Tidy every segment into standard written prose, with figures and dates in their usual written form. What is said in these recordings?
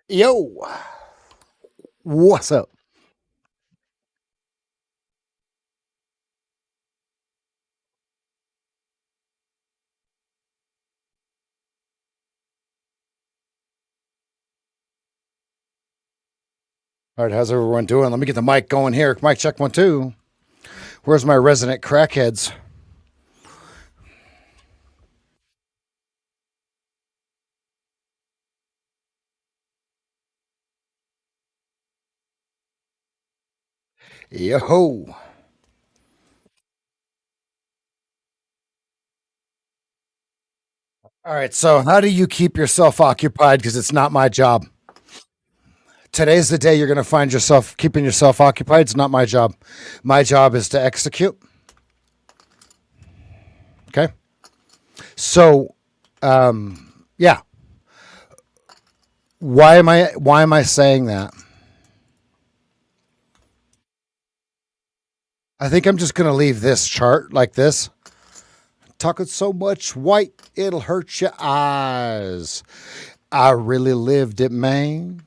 Yo, what's up? All right, how's everyone doing? Let me get the mic going here. Mic check 1 2. Where's my resident crackheads? Yo. All right, so how do you keep yourself occupied? Because it's not my job. Today's the day you're going to find yourself keeping yourself occupied. It's not my job. My job is to execute. Okay. So, yeah. Why am I saying that? I think I'm just going to leave this chart like this. Talking so much white, it'll hurt your eyes. I really lived it, man.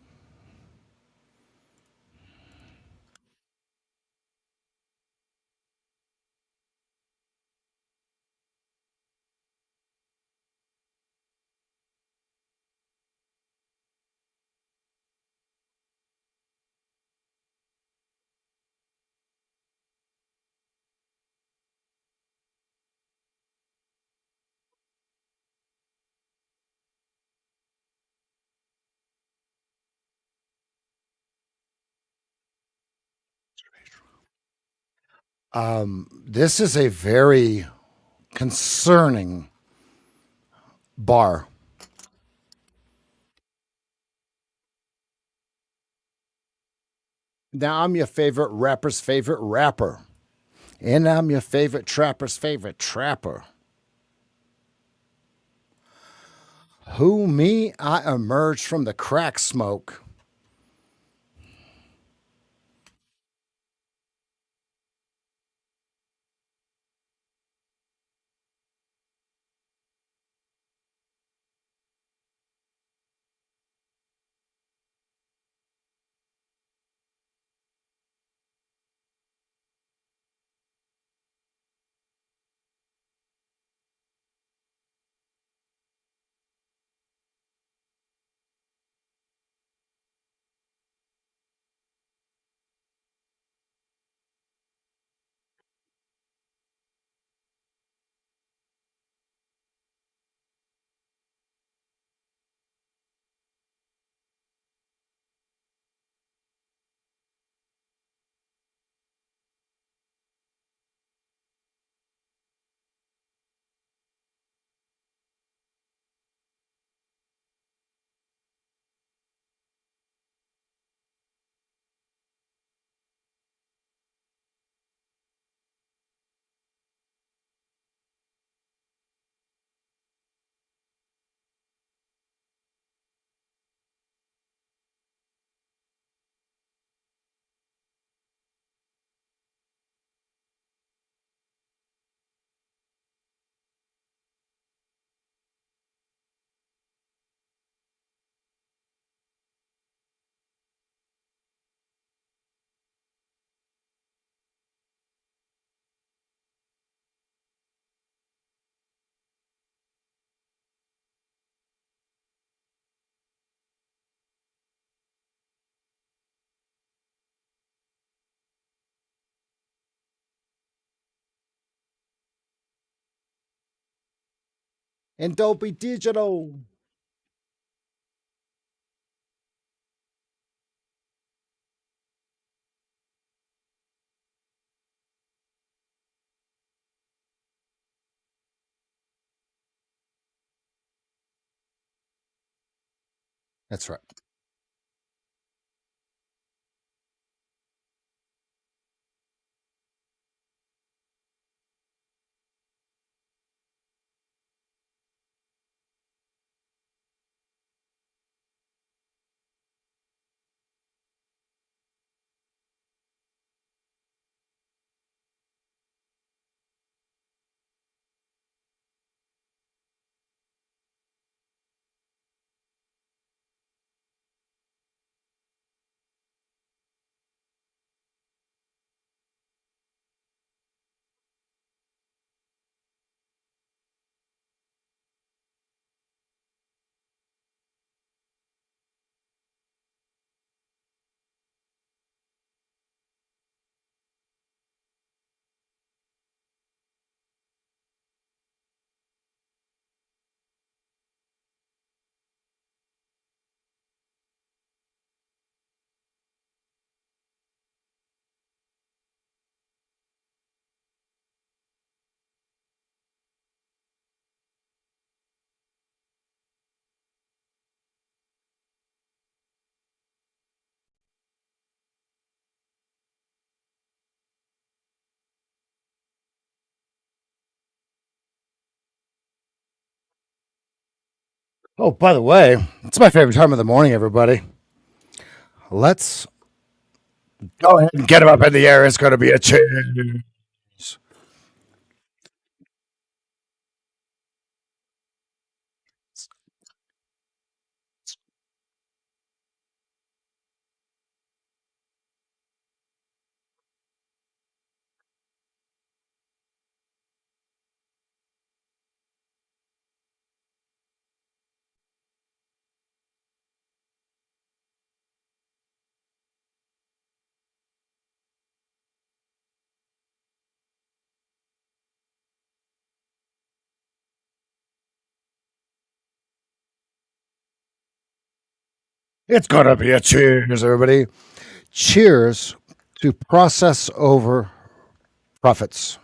This is a very concerning bar. Now I'm your favorite rapper's favorite rapper. And I'm your favorite trapper's favorite trapper. Who me? I emerged from the crack smoke. And don't be digital. That's right. Oh, by the way, it's my favorite time of the morning, everybody. Let's go ahead and get him up in the air. It's going to be a cheers. It's going to be a cheers, everybody. Cheers to process over profits.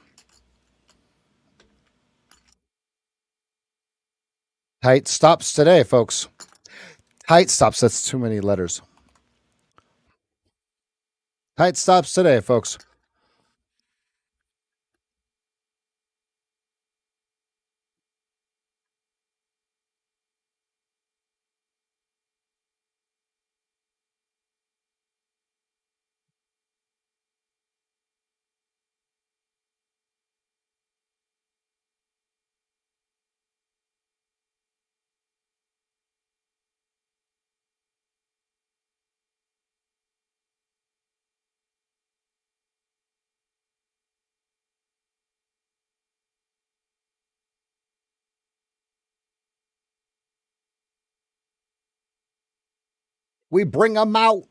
Tight stops today, folks. Tight stops. That's too many letters. Tight stops today, folks. We bring them out.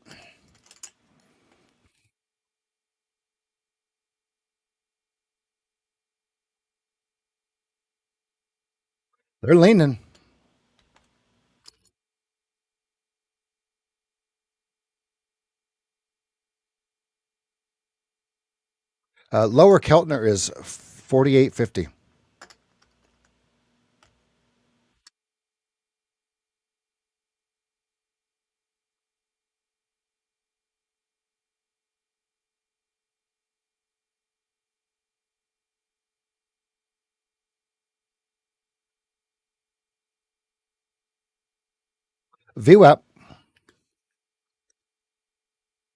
They're leaning. Lower Keltner is 48.50. VWAP,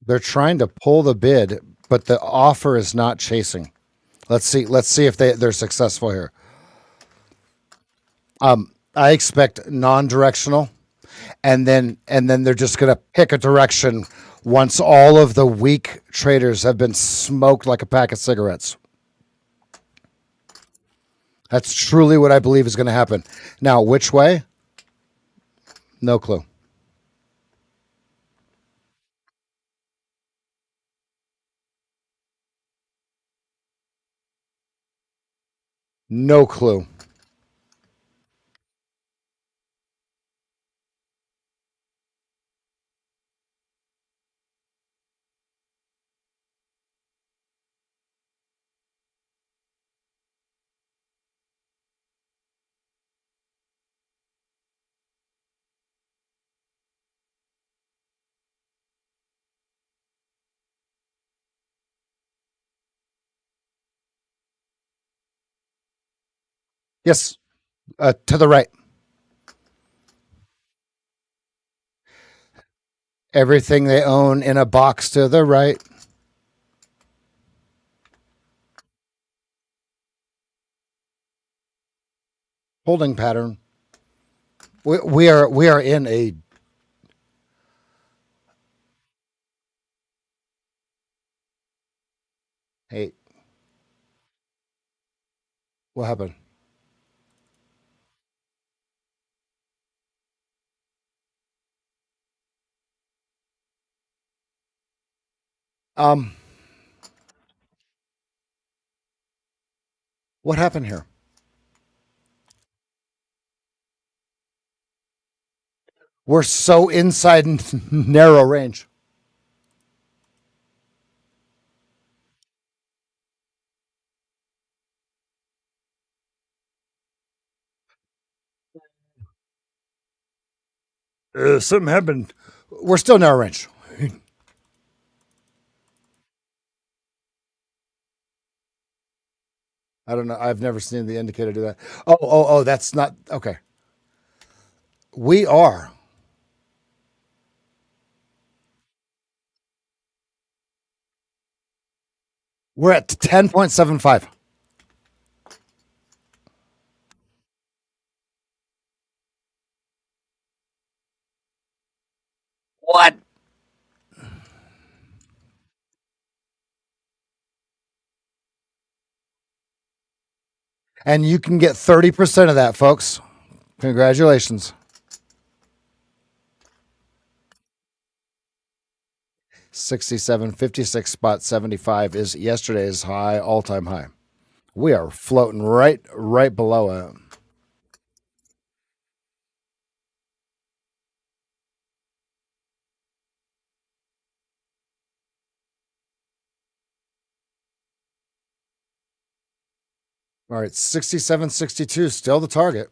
they're trying to pull the bid, but the offer is not chasing. Let's see. Let's see if they're successful here. I expect non-directional, and then they're just going to pick a direction once all of the weak traders have been smoked like a pack of cigarettes. That's truly what I believe is going to happen. Now, which way? No clue. No clue. Yes, to the right. Everything they own in a box to the right. Holding pattern. We are in a. Hey, what happened? Um, what happened here? We're so inside narrow range. Something happened. We're still narrow range. I don't know. I've never seen the indicator do that. Oh, that's not okay. We are. We're at 10.75. What? And you can get 30% of that, folks. Congratulations. 67.56 spot 75 is yesterday's high, all time high. We are floating right below it. All right, 67.62, still the target.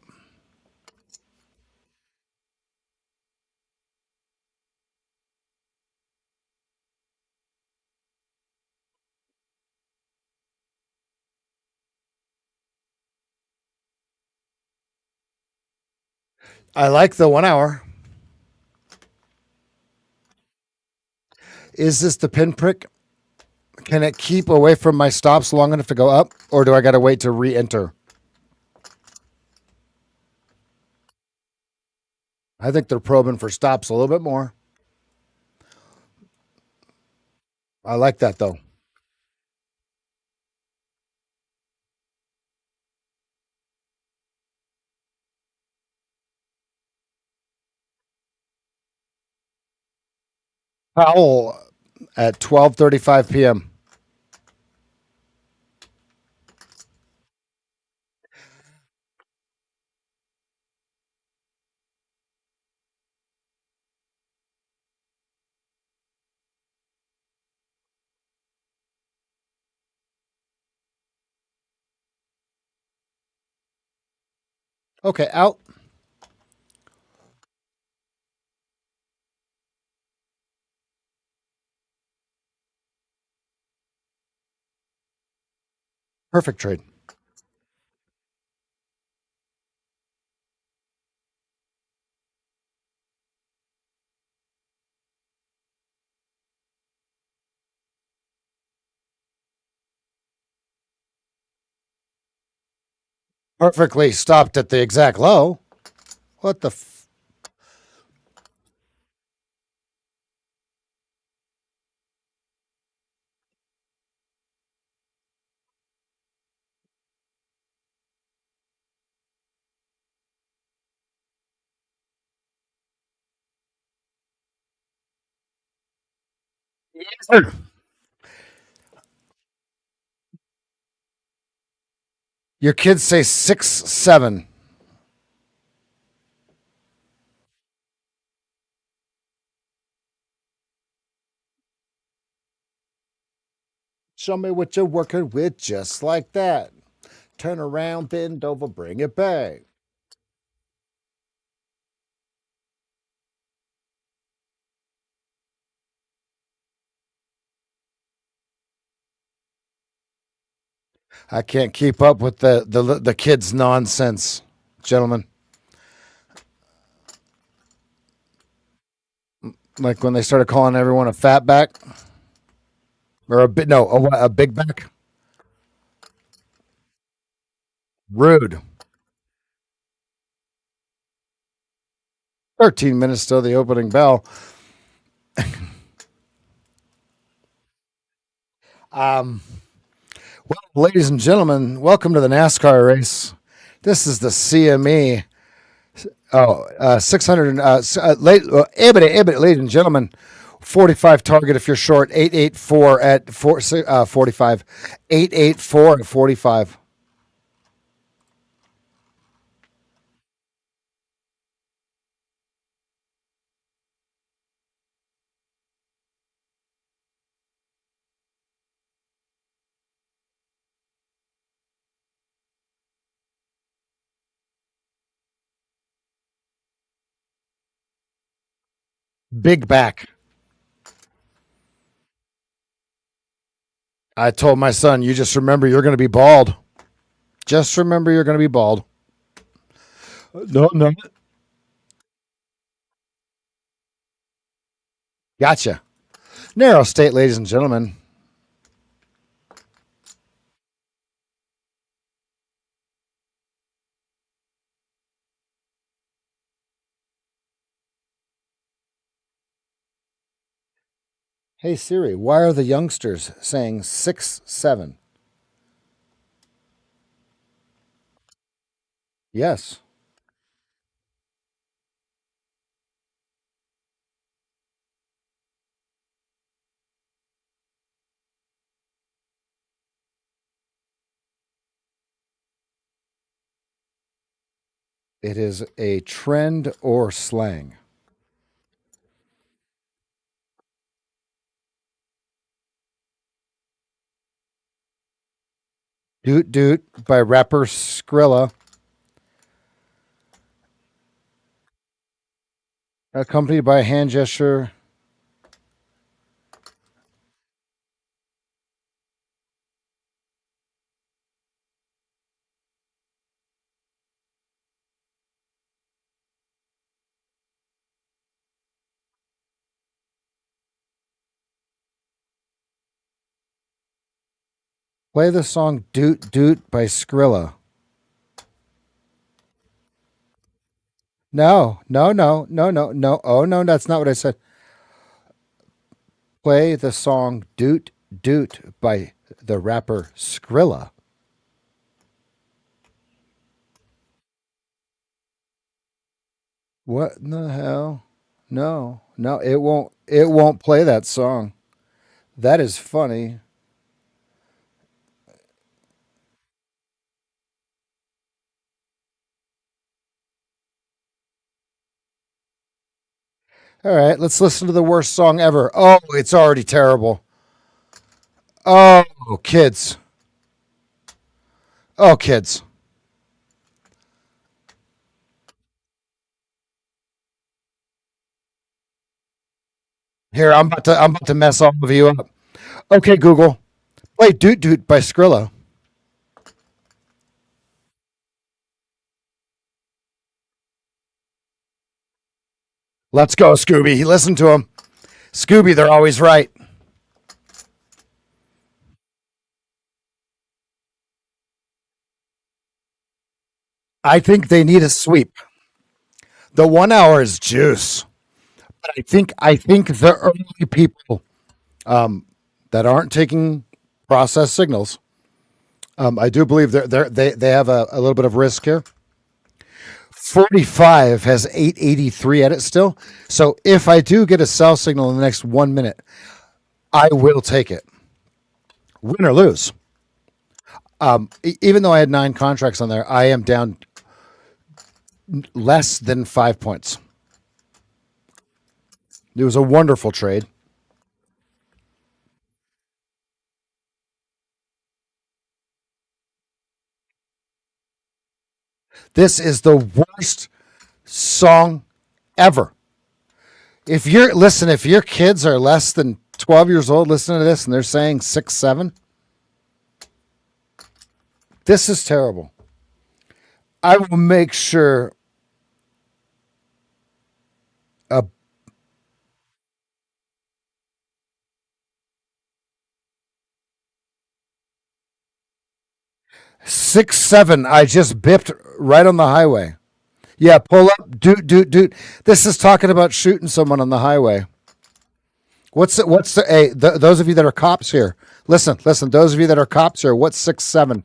I like the 1 hour. Is this the pinprick? Can it keep away from my stops long enough to go up, or do I got to wait to re enter? I think they're probing for stops a little bit more. I like that though. Powell at 12:35 p.m. Okay, out. Perfect trade. Perfectly stopped at the exact low. What the? Your kids say 6-7. Show me what you're working with, just like that. Turn around, bend over, bring it back. I can't keep up with the kids' nonsense, gentlemen. Like when they started calling everyone a fat back or a bit no a big back. Rude. 13 minutes till the opening bell. Um, well, ladies and gentlemen, welcome to the NASCAR race. This is the CME. 600. Ladies and gentlemen, 45 target if you're short. 884 at 45. 884 at 45. Big back. I told my son, you just remember you're going to be bald. Just remember you're going to be bald. No, no. Gotcha. Narrow state, ladies and gentlemen. Hey Siri, why are the youngsters saying 6 7? Yes, it is a trend or slang. Doot Doot by rapper Skrilla, accompanied by a hand gesture. Play the song Doot Doot by Skrilla. No, no, no, no, no, no. Oh, no, that's not what I said. Play the song Doot Doot by the rapper Skrilla. What in the hell? No, no, it won't. It won't play that song. That is funny. All right, let's listen to the worst song ever. Oh, it's already terrible. Oh, kids. Oh, kids. Here, I'm about to mess all of you up. Okay, Google, play Doot Doot by Skrilla. Let's go, Scooby. Listen to him. Scooby, they're always right. I think they need a sweep. The 1 hour is juice. But I think the early people um, that aren't taking process signals, I do believe they have a little bit of risk here. 45 has 883 at it still. So if I do get a sell signal in the next 1 minute, I will take it, win or lose. Even though I had 9 contracts on there, I am down less than 5 points. It was a wonderful trade. This is the worst song ever. If your kids are less than 12 years old listening to this and they're saying 6 7, this is terrible. I will make sure a 6 7. I just bipped right on the highway. Yeah, pull up, doot, doot, doot. This is talking about shooting someone on the highway. Those of you that are cops here, listen, listen. Those of you that are cops here, what's 6 7?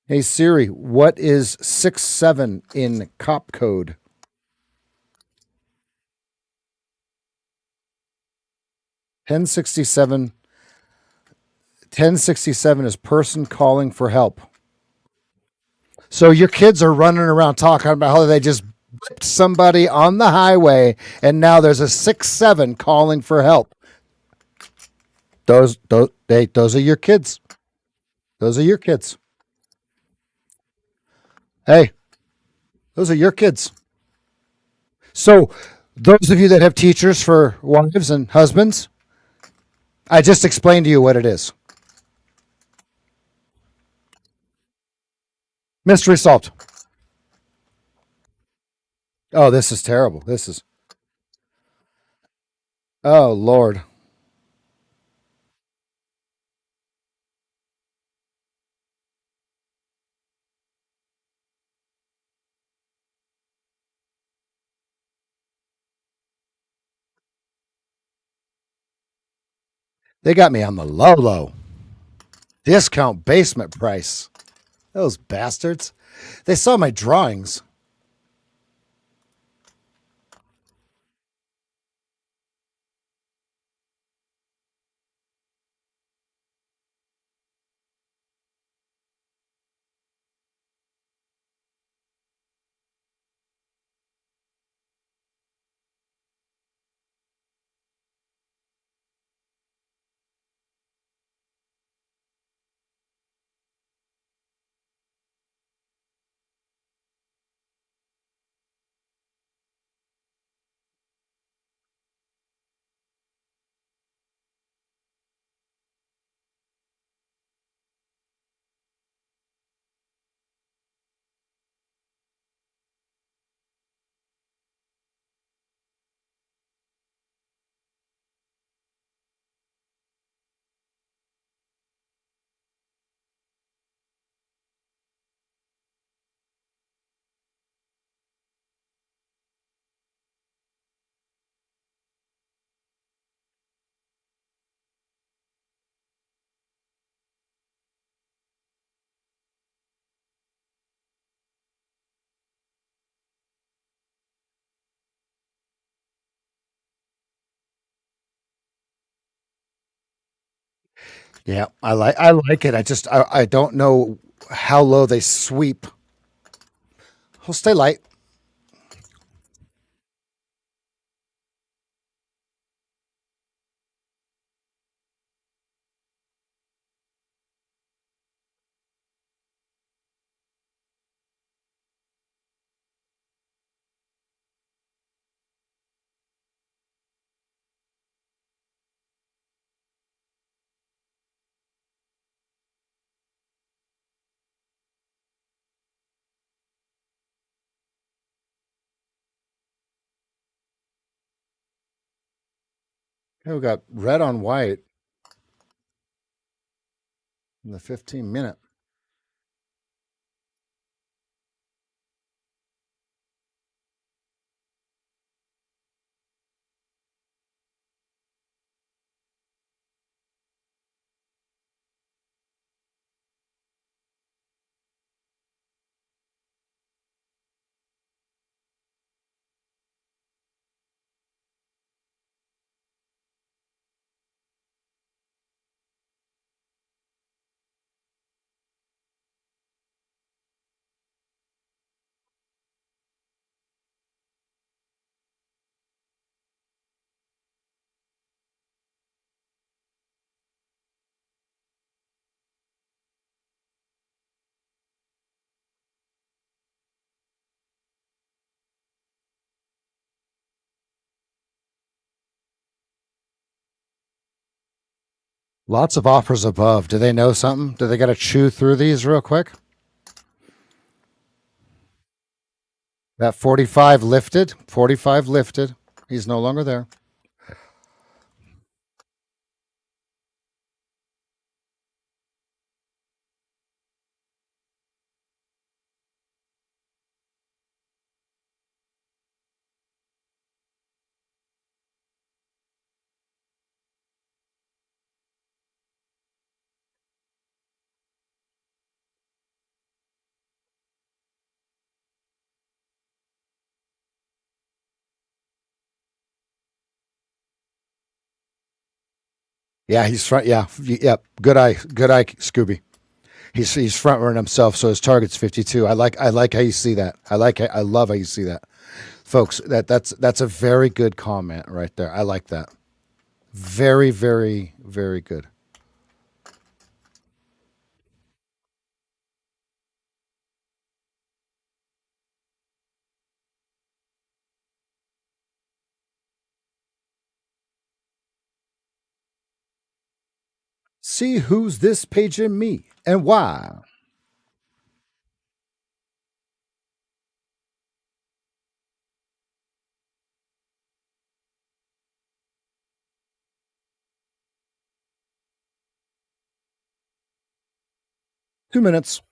Hey Siri, what is 6 7 in cop code? 1067. 1067 is person calling for help. So your kids are running around talking about how they just whipped somebody on the highway, and now there's a 6 7 calling for help. Those are your kids. Those are your kids. Hey, those are your kids. So those of you that have teachers for wives and husbands, I just explained to you what it is. Mystery solved. Oh, this is terrible. This is. Oh Lord, they got me on the low low discount basement price. Those bastards. They saw my drawings. Yeah, I like it. I don't know how low they sweep. We'll stay light. Okay, we got red on white in the 15 minute. Lots of offers above. Do they know something? Do they got to chew through these real quick? That 45 lifted. 45 lifted. He's no longer there. Yeah, he's front. Yeah, yeah. Good eye. Good eye, Scooby. He's front running himself, so his target's 52. I like how you see that. I love how you see that, folks. That's a very good comment right there. I like that. Very, very, very good. See who's this paging me and why. 2 minutes.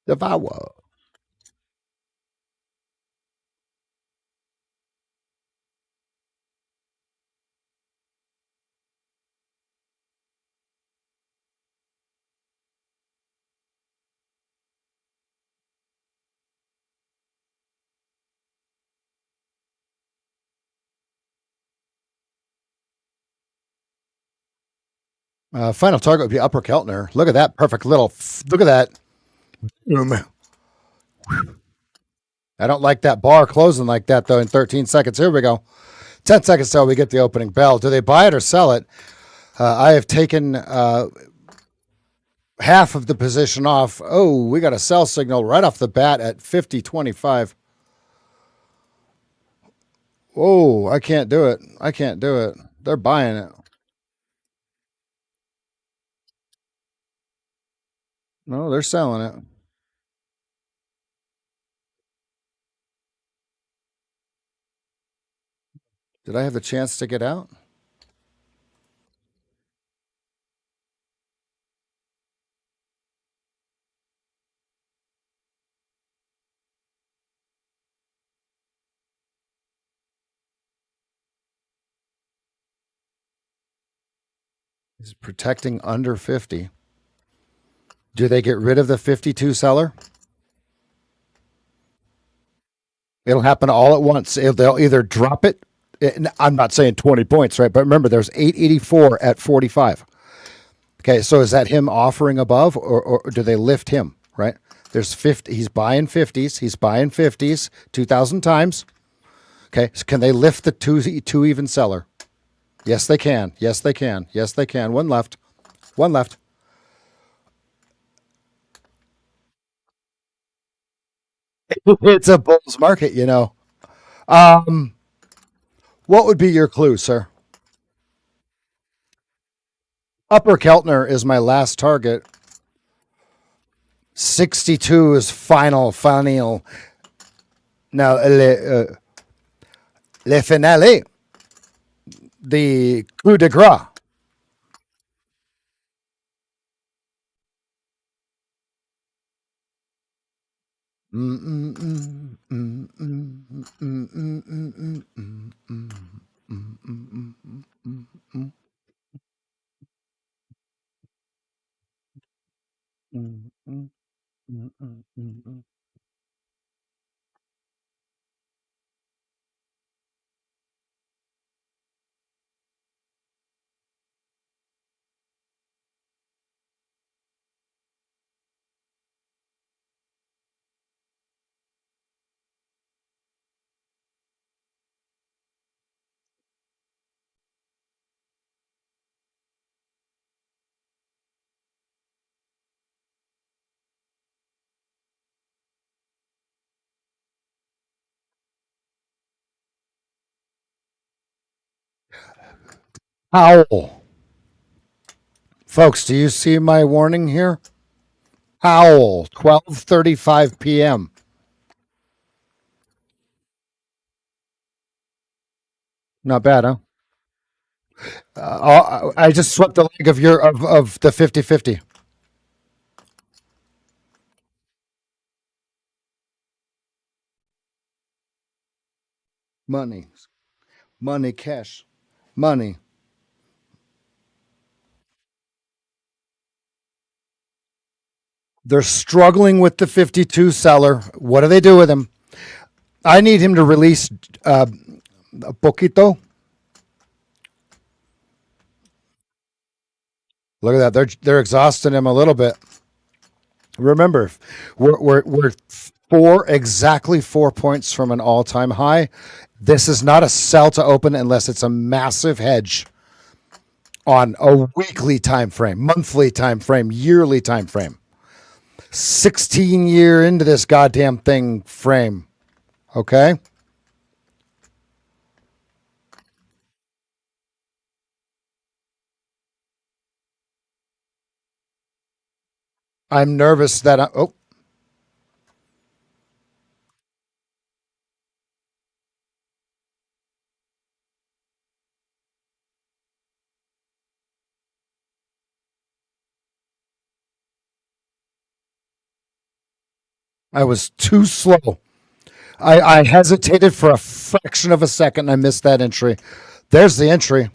Devour. Final target would be Upper Keltner. Look at that perfect little. Look at that. Boom. I don't like that bar closing like that though. In 13 seconds, here we go. 10 seconds till we get the opening bell. Do they buy it or sell it? I have taken half of the position off. Oh, we got a sell signal right off the bat at 50.25. Oh, I can't do it. I can't do it. They're buying it. No, they're selling it. Did I have the chance to get out? He's protecting under 50. Do they get rid of the 52 seller? It'll happen all at once. They'll either drop it. I'm not saying 20 points, right? But remember, there's 884 at 45. Okay, so is that him offering above, or do they lift him? Right? There's 50. He's buying 50s. He's buying 50s 2,000 times. Okay, so can they lift the two even seller? Yes, they can. Yes, they can. Yes, they can. One left. One left. It's a bull's market, you know. Um, what would be your clue, sir? Upper Keltner is my last target. 62 is final. Now, le finale, the coup de grace. Howl. Folks, do you see my warning here? Howl, 12:35 p.m. Not bad, huh? I just swept the leg of the 50-50. Money, money, cash, money. They're struggling with the 52 seller. What do they do with him? I need him to release a poquito. Look at that. They're exhausting him a little bit. Remember, we're exactly 4 points from an all time high. This is not a sell to open unless it's a massive hedge on a weekly time frame, monthly time frame, yearly time frame. 16-year into this goddamn thing frame. Okay? I'm nervous that I was too slow. I hesitated for a fraction of a second. And I missed that entry. There's the entry.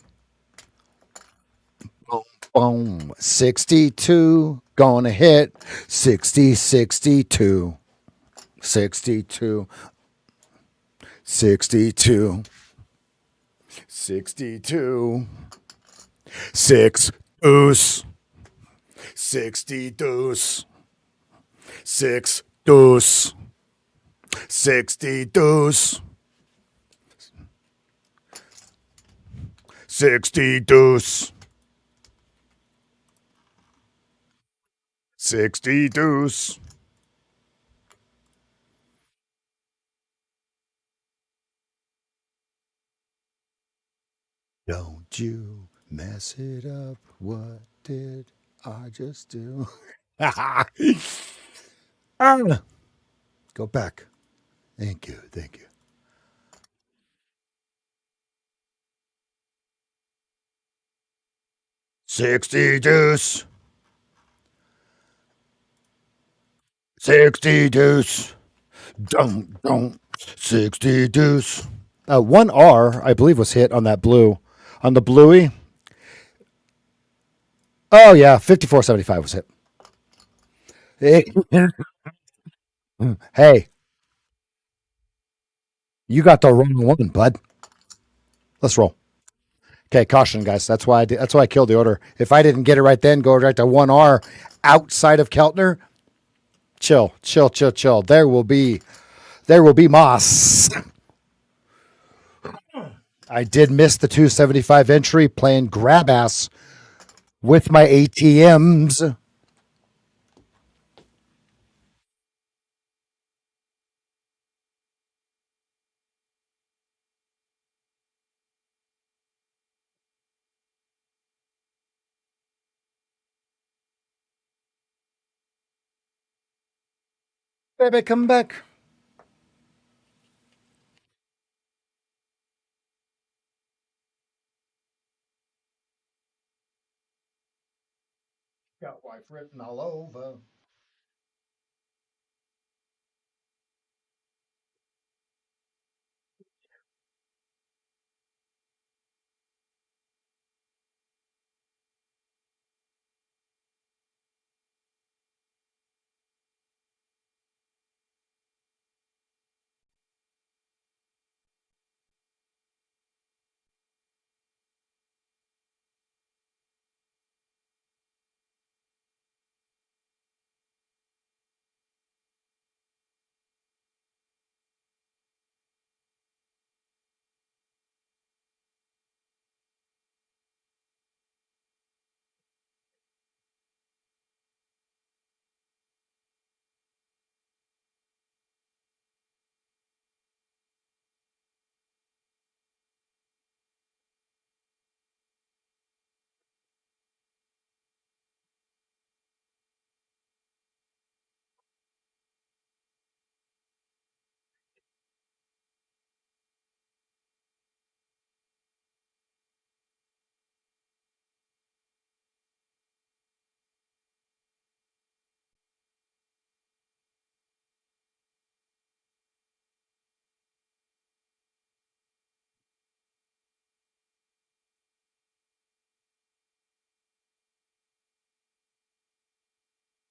Boom. 62. Gonna hit 60, 62. 62. 62. 62. 6 deuce. 60 deuce. 6 deuce. 60 deuce. 60 deuce. 60 deuce. Don't you mess it up. What did I just do? Ah, go back. Thank you. Thank you. 60 deuce. 60 deuce. Don't. 60 deuce. 1R, I believe, was hit on that blue. On the bluey. Oh, yeah. 54.75 was hit. Hey, you got the wrong one, bud. Let's roll. Okay, caution, guys. That's why that's why I killed the order. If I didn't get it right then, go right to 1R outside of Keltner. Chill, chill, chill, chill. There will be moss. I did miss the 275 entry playing grab ass with my ATMs. Baby, come back. Got wife written all over.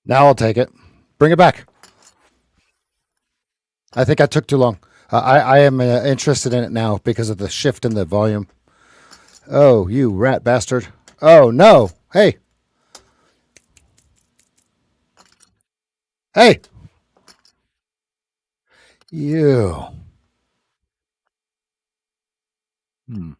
Now I'll take it. Bring it back. I think I took too long. I am interested in it now because of the shift in the volume. Oh, you rat bastard. Oh, no. Hey, hey, you. Hmm.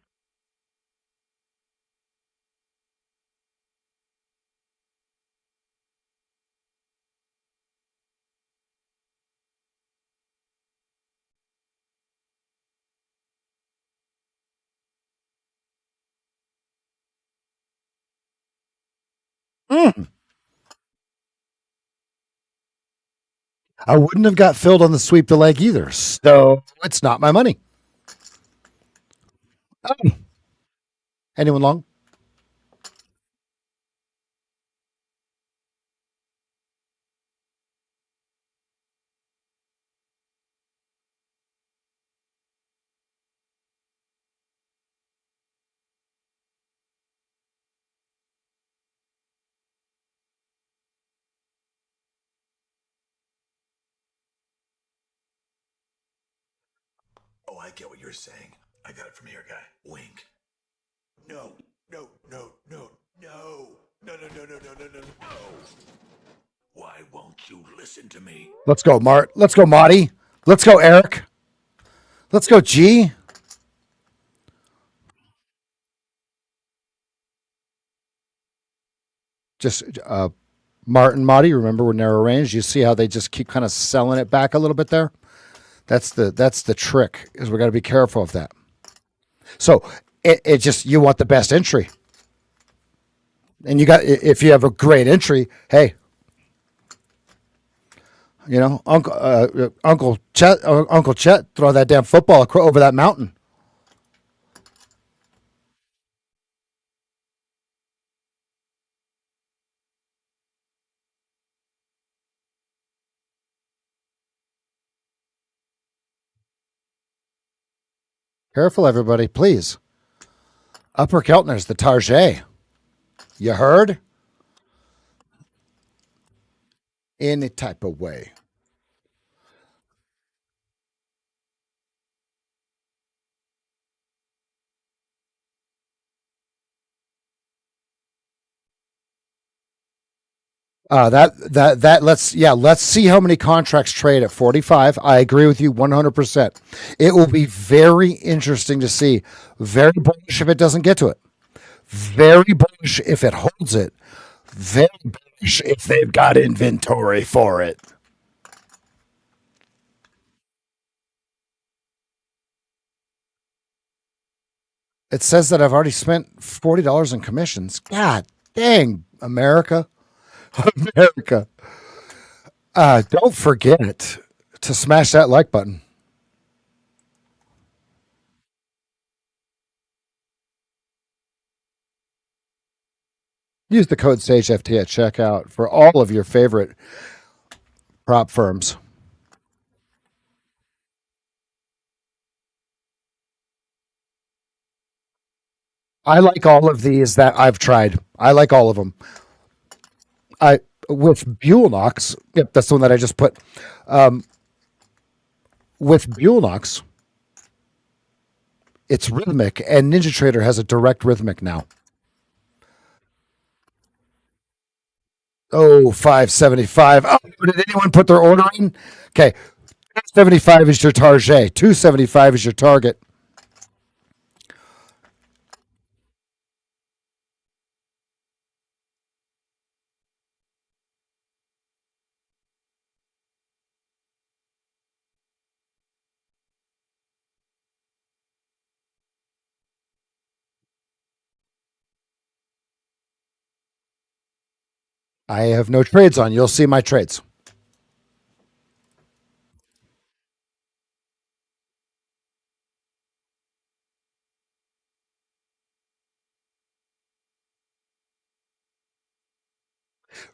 Mm. I wouldn't have got filled on the sweep the leg either. So it's not my money. Oh. Anyone long? Oh, I get what you're saying. I got it from here, guy. Wink. No, no, no, no, no, no, no, no, no, no, no, no, no. Why won't you listen to me? Let's go, Mart. Let's go, Marty. Let's go, Eric. Let's go, G. Just Martin, Marty. Remember, we're narrow range. You see how they just keep kind of selling it back a little bit there. That's the trick. Is we got to be careful of that. So it just you want the best entry, and you got if you have a great entry, hey, Uncle Chet, throw that damn football over that mountain. Careful, everybody, please. Upper Keltner's the Target. You heard? Any type of way. Let's see how many contracts trade at 45. I agree with you 100%. It will be very interesting to see. Very bullish if it doesn't get to it. Very bullish if it holds it. Very bullish if they've got inventory for it. It says that I've already spent $40 in commissions. God dang, America. America. Don't forget to smash that like button. Use the code SAGEFT at checkout for all of your favorite prop firms. I like all of these that I've tried. I like all of them. I with Buellnox. Yep, that's the one that I just put. Um, with Buellnox, it's rhythmic, and Ninja Trader has a direct rhythmic now. Oh, 575. Oh, did anyone put their order in? Okay, 75 is your target. 275 is your target. I have no trades on. You'll see my trades.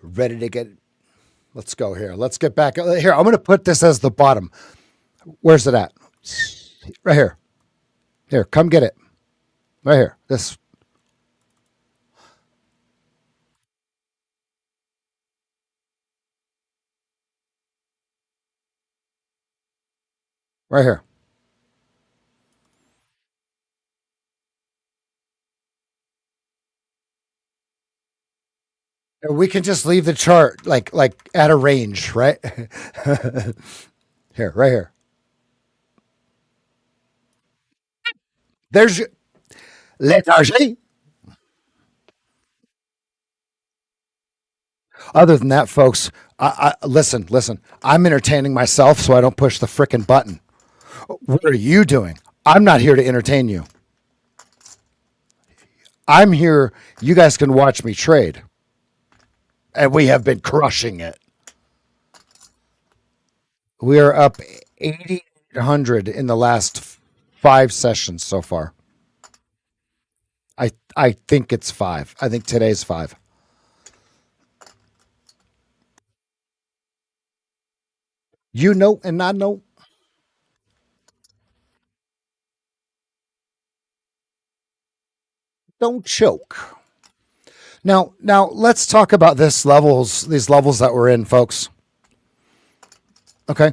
Ready to get. Let's go here. Let's get back here. I'm going to put this as the bottom. Where's it at? Right here. Here, come get it. Right here. This. Right here. We can just leave the chart like at a range, right? Here, right here. There's your léthargie. Other than that, folks, listen. I'm entertaining myself, so I don't push the frickin' button. What are you doing? I'm not here to entertain you. I'm here. You guys can watch me trade, and we have been crushing it. We are up 8,800 in the last 5 sessions so far. I think it's five. I think today's five. You know, and I know. Don't choke. Now let's talk about these levels that we're in, folks. Okay.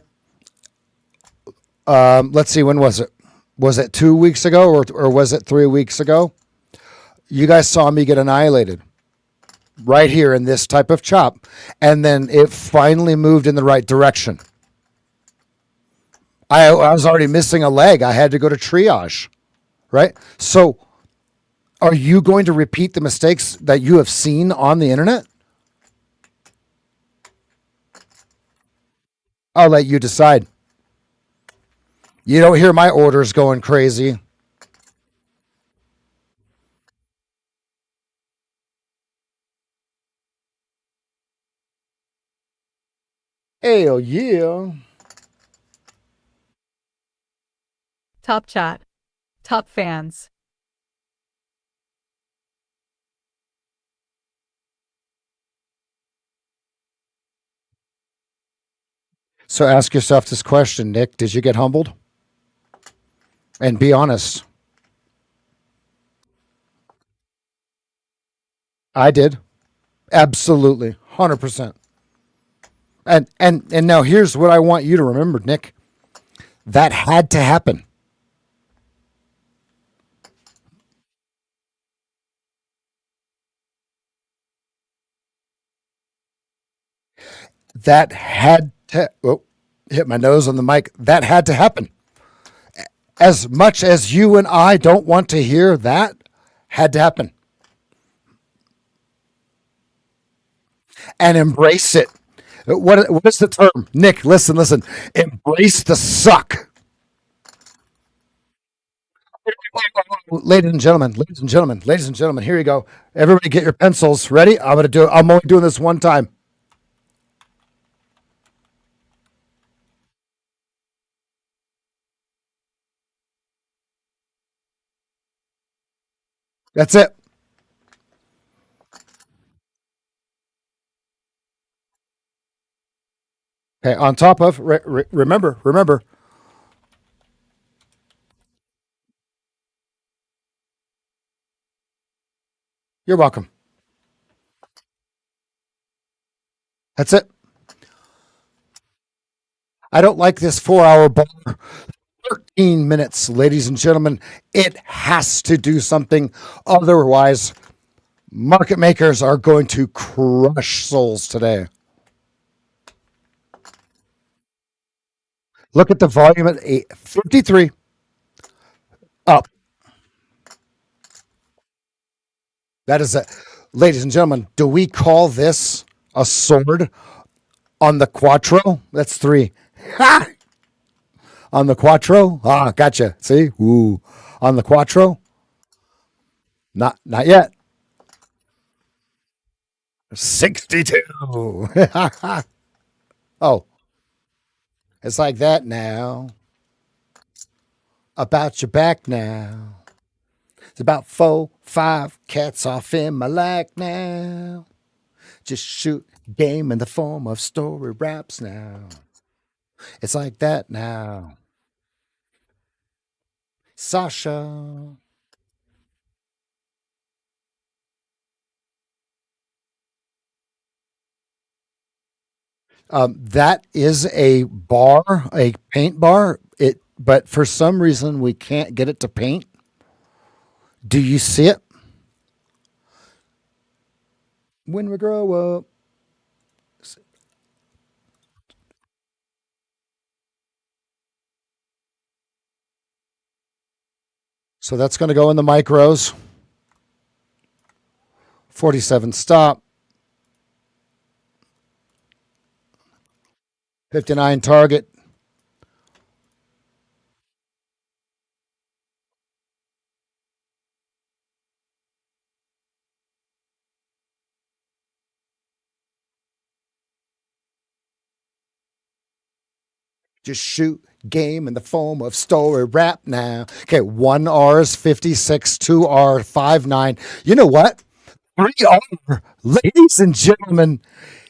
Let's see. When was it? Was it 2 weeks ago or was it 3 weeks ago? You guys saw me get annihilated right here in this type of chop, and then it finally moved in the right direction. I was already missing a leg. I had to go to triage, right? So, are you going to repeat the mistakes that you have seen on the internet? I'll let you decide. You don't hear my orders going crazy. Hell yeah. Top chat. Top fans. So ask yourself this question, Nick. Did you get humbled? And be honest. I did. Absolutely. 100%. And now here's what I want you to remember, Nick. That had to happen. That had to hit my nose on the mic. That had to happen. As much as you and I don't want to hear that, had to happen. And embrace it. What is the term? Nick, listen. Embrace the suck. Ladies and gentlemen, here you go. Everybody get your pencils ready. I'm gonna do it. I'm only doing this one time. That's it. Okay. On top of remember, you're welcome. That's it. I don't like this 4 hour bar. 13 minutes, ladies and gentlemen. It has to do something. Otherwise, market makers are going to crush souls today. Look at the volume at 853 up. That is it. Ladies and gentlemen, do we call this a sword on the quattro? That's three. Ha! On the quattro? Ah, gotcha. See? Ooh. On the quattro? Not yet. 62. Oh, it's like that now. About your back now. It's about 4, 5 cats off in my lag now. Just shoot game in the form of story raps now. It's like that now. Sasha. That is a bar, a paint bar. but for some reason we can't get it to paint. Do you see it? When we grow up. So that's going to go in the micros. 47 stop. 59 target. Just shoot game in the form of story rap now. Okay, 1R is 56, 2R 59. You know what? 3R, ladies and gentlemen,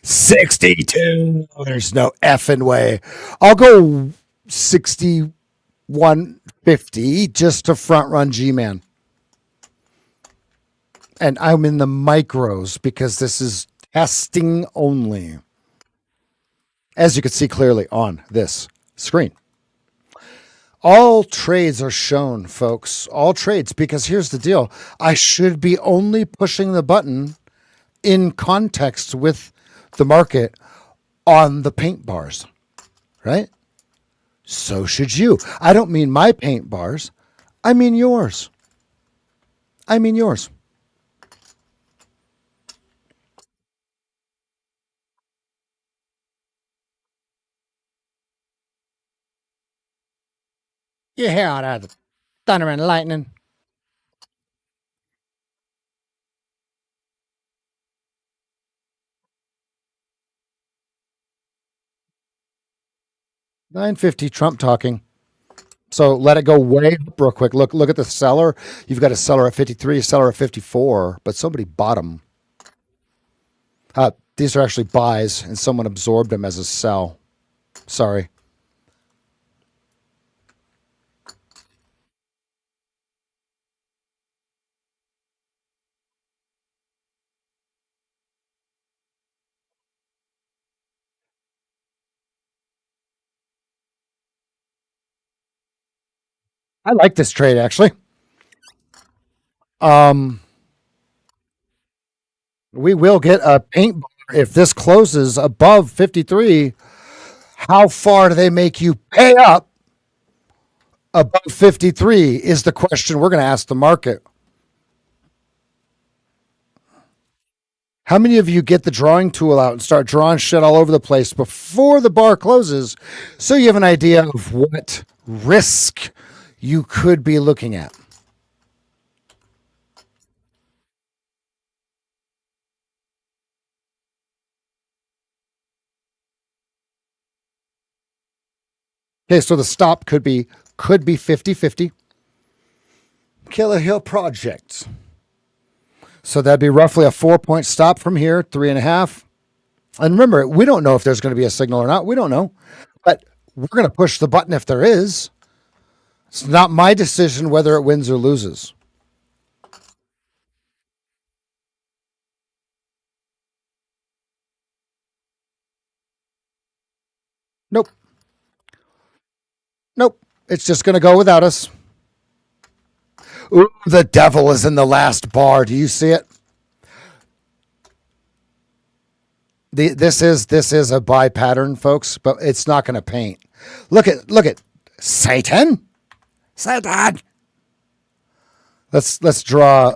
62. There's no effing way. I'll go 6150 just to front run G Man. And I'm in the micros because this is testing only, as you can see clearly on this screen. All trades are shown, folks. All trades, because here's the deal. I should be only pushing the button in context with the market on the paint bars, right? So should you. I don't mean my paint bars. I mean yours. I mean yours. You hear all that thunder and lightning. 950 Trump talking. So let it go way up real quick. Look at the seller. You've got a seller at 53, a seller at 54, but somebody bought them. These are actually buys, and someone absorbed them as a sell. Sorry. I like this trade actually. Um, we will get a paint bar if this closes above 53. How far do they make you pay up above 53 is the question we're going to ask the market. How many of you get the drawing tool out and start drawing shit all over the place before the bar closes so you have an idea of what risk you could be looking at? Okay, so the stop could be 50-50. Killer Hill Project. So that'd be roughly a 4 point stop from here, 3.5. And remember, we don't know if there's going to be a signal or not. We don't know. But we're going to push the button if there is. It's not my decision whether it wins or loses. Nope. Nope. It's just going to go without us. Ooh, the devil is in the last bar. Do you see it? This is a buy pattern, folks, but it's not going to paint. Look at Satan. Satan. Let's draw.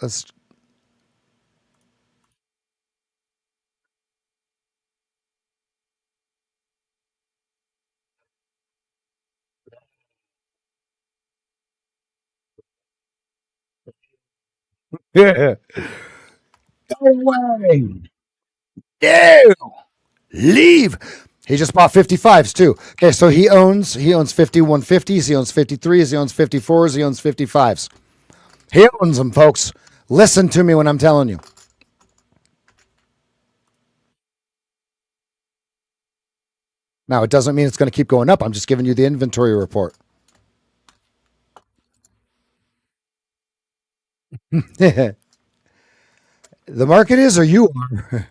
Let's. Yeah. Go away. No. Leave. He just bought 55s too. Okay, so he owns 5150s, he owns 53s, he owns 54s, he owns 55s. He owns them, folks. Listen to me when I'm telling you. Now, it doesn't mean it's going to keep going up. I'm just giving you the inventory report. The market is, or you are.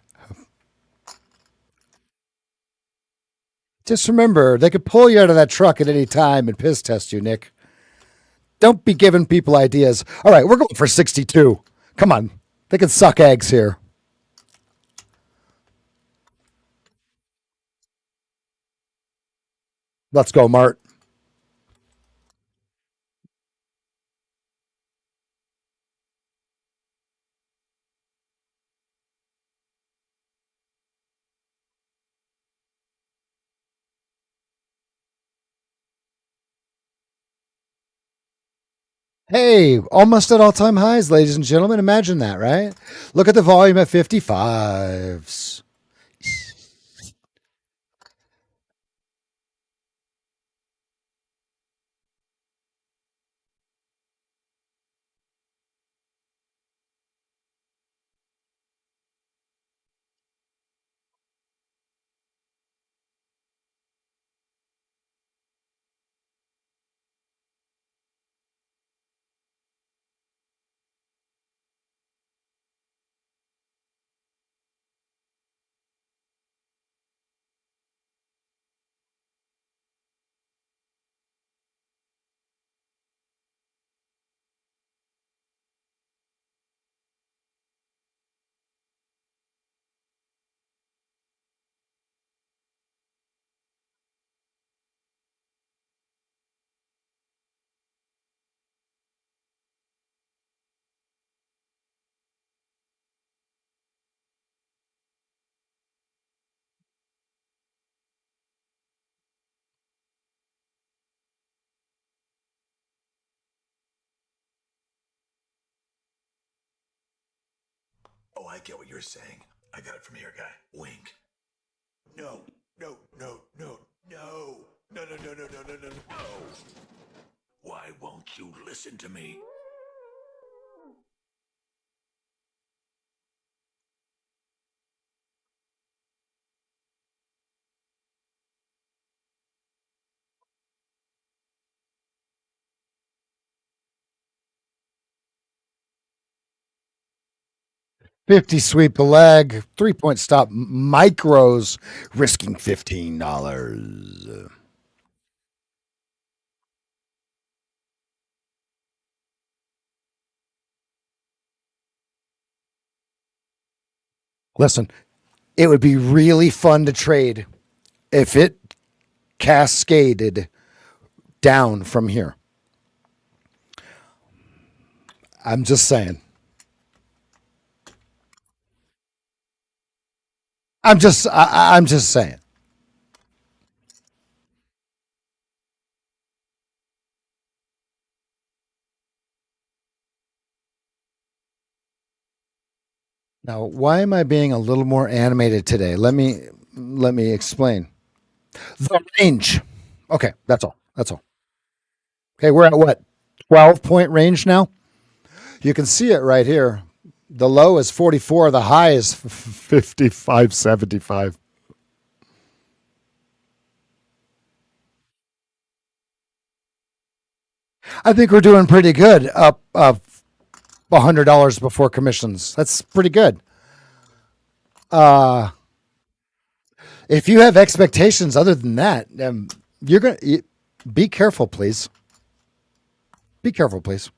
Just remember, they could pull you out of that truck at any time and piss test you, Nick. Don't be giving people ideas. All right, we're going for 62. Come on. They can suck eggs here. Let's go, Mart. Hey, almost at all time highs, ladies and gentlemen. Imagine that, right? Look at the volume at 55s. Oh, I get what you're saying. I got it from here, guy. Wink. No, no, no, no, no. No, no, no, no, no, no, no, no. Why won't you listen to me? 50 sweep the leg. 3 point stop micros, risking $15. Listen, it would be really fun to trade if it cascaded down from here. I'm just saying. I'm just saying. Now, why am I being a little more animated today? Let me explain. The range. Okay, that's all. That's all. Okay, we're at what? 12-point range now? You can see it right here. The low is 44, the high is 55.75. I think we're doing pretty good. Up $100 before commissions. That's pretty good. Uh if you have expectations other than that, you're going to be careful, please. Be careful, please.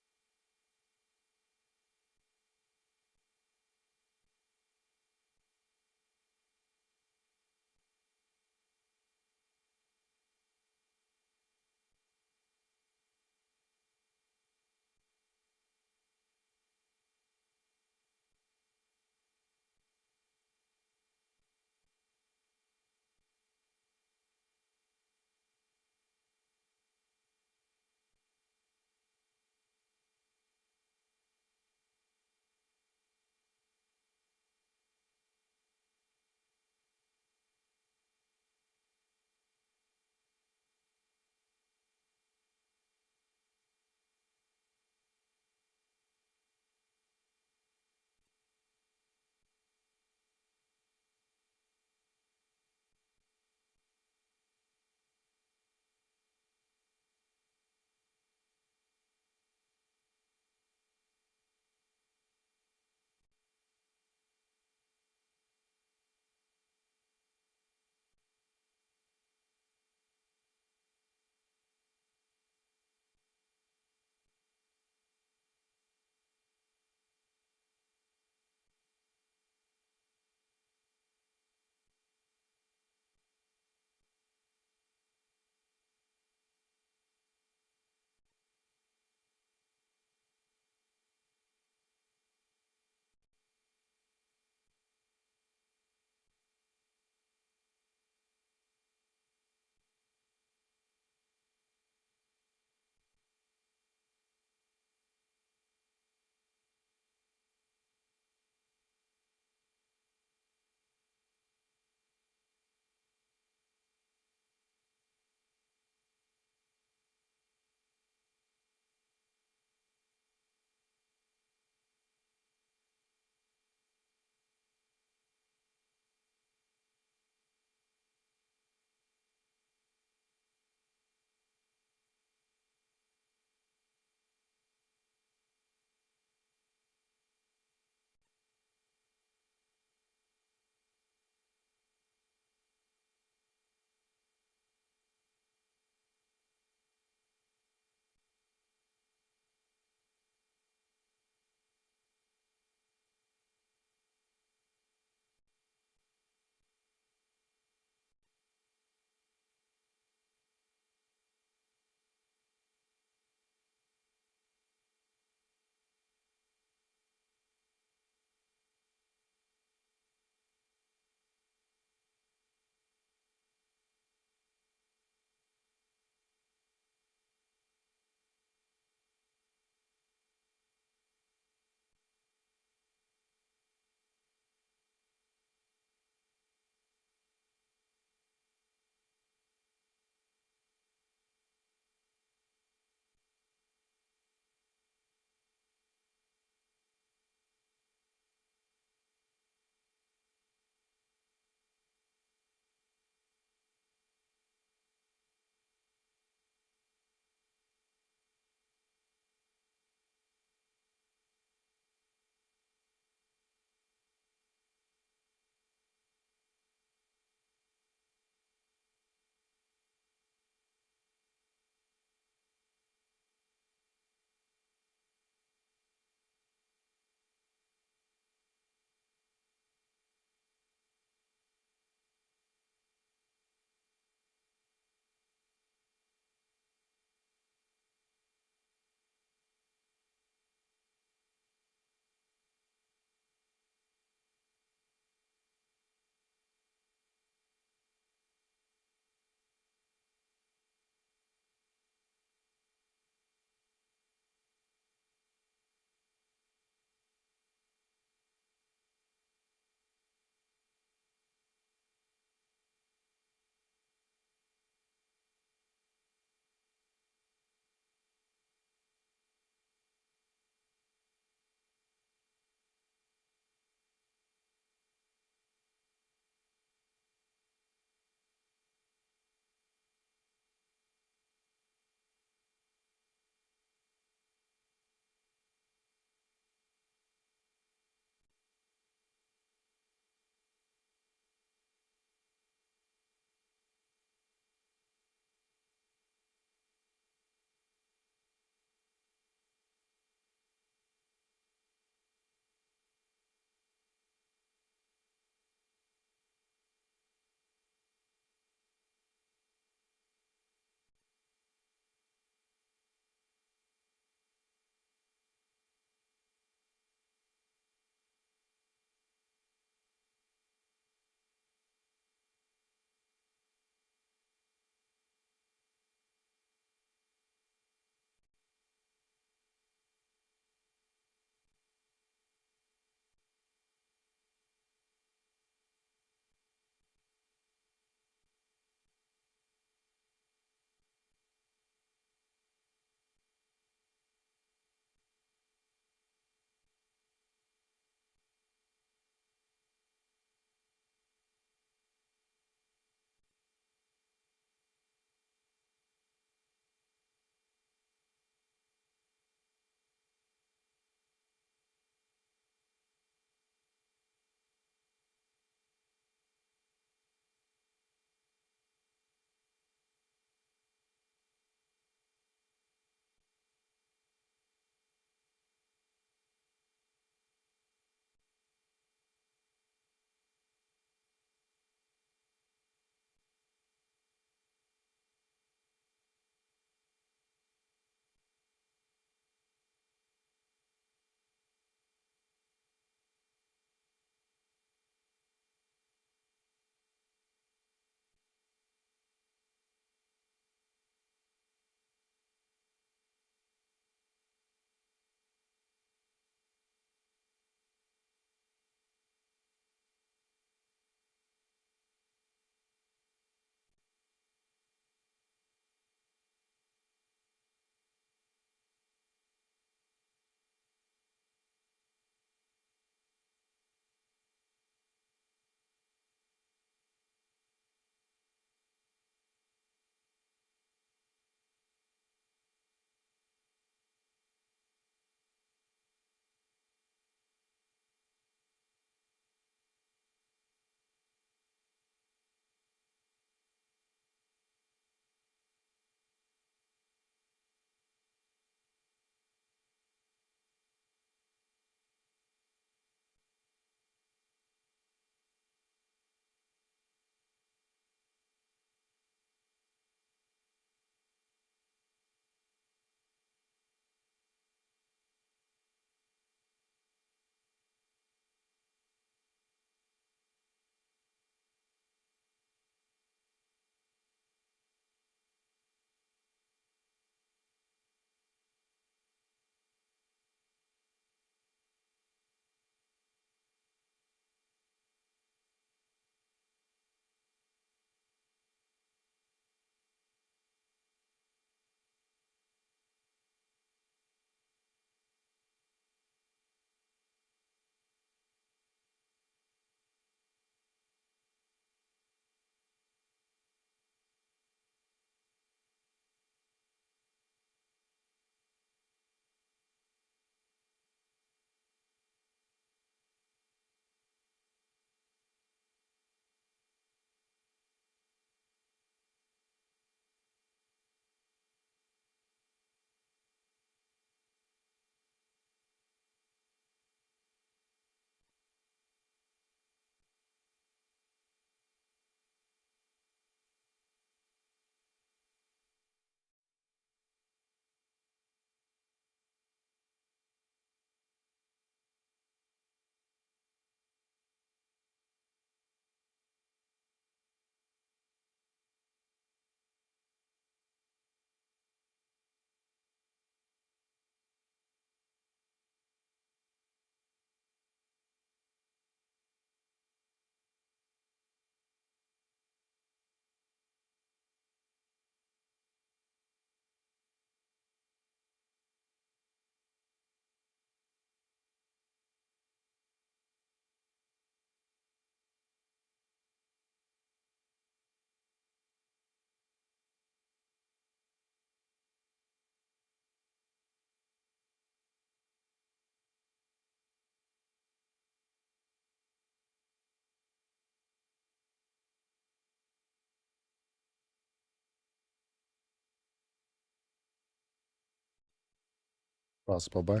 Possible buy.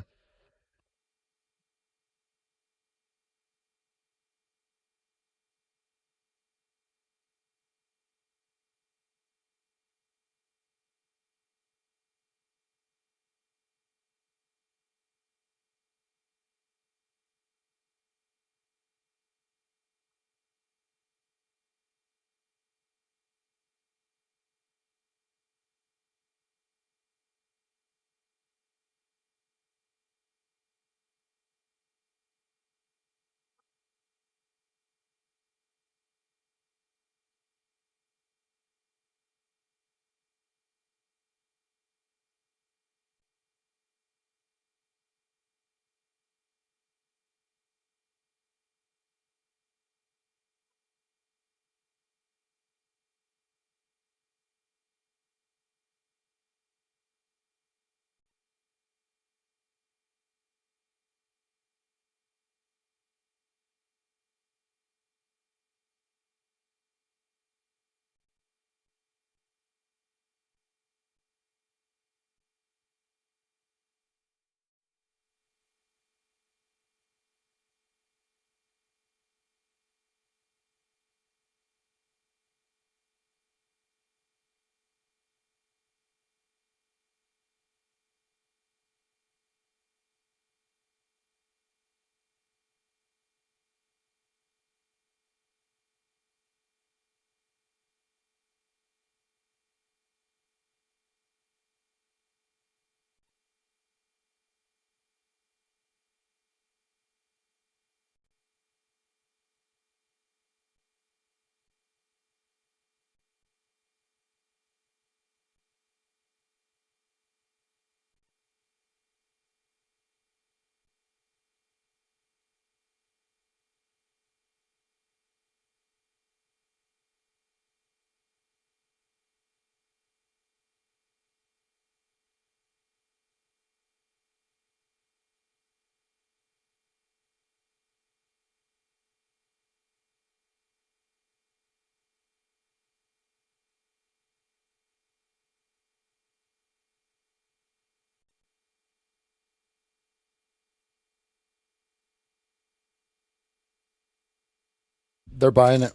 They're buying it.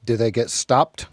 Do they get stopped?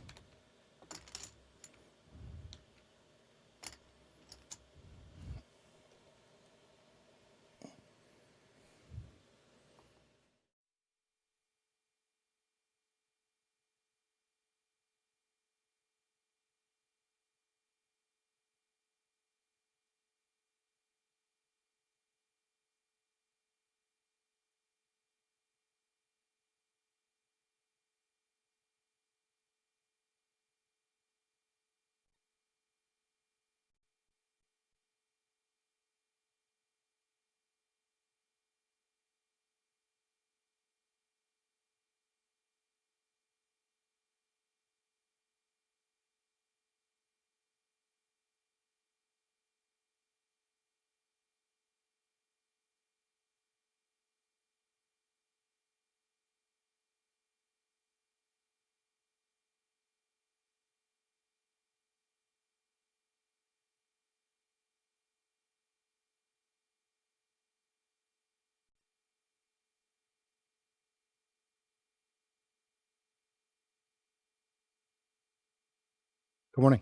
Good morning.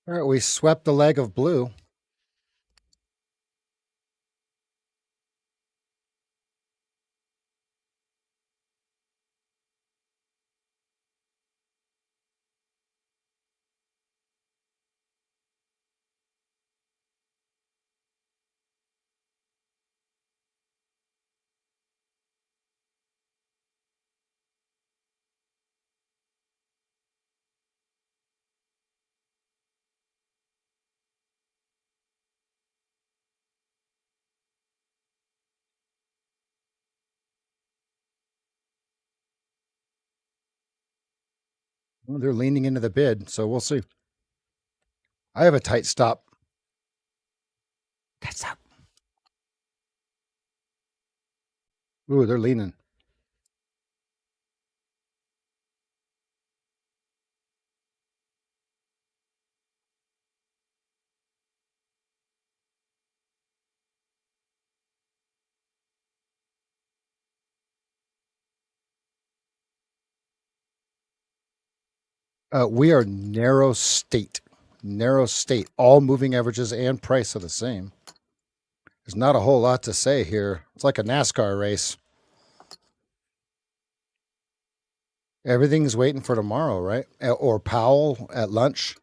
All right, we swept the leg of blue. Well, they're leaning into the bid, so we'll see. I have a tight stop. That's up. Ooh, they're leaning. We are narrow state. Narrow state. All moving averages and price are the same. There's not a whole lot to say here. It's like a NASCAR race. Everything's waiting for tomorrow, right? Or Powell at lunch.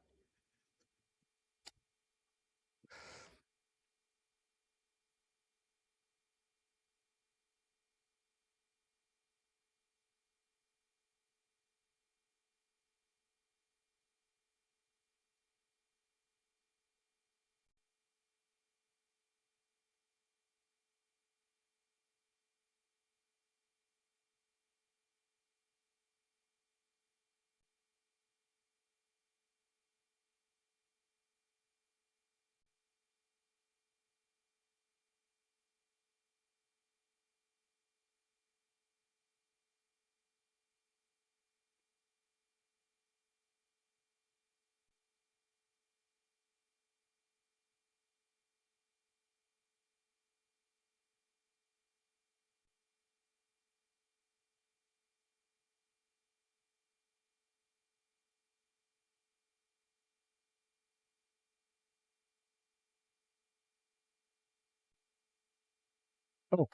Oh,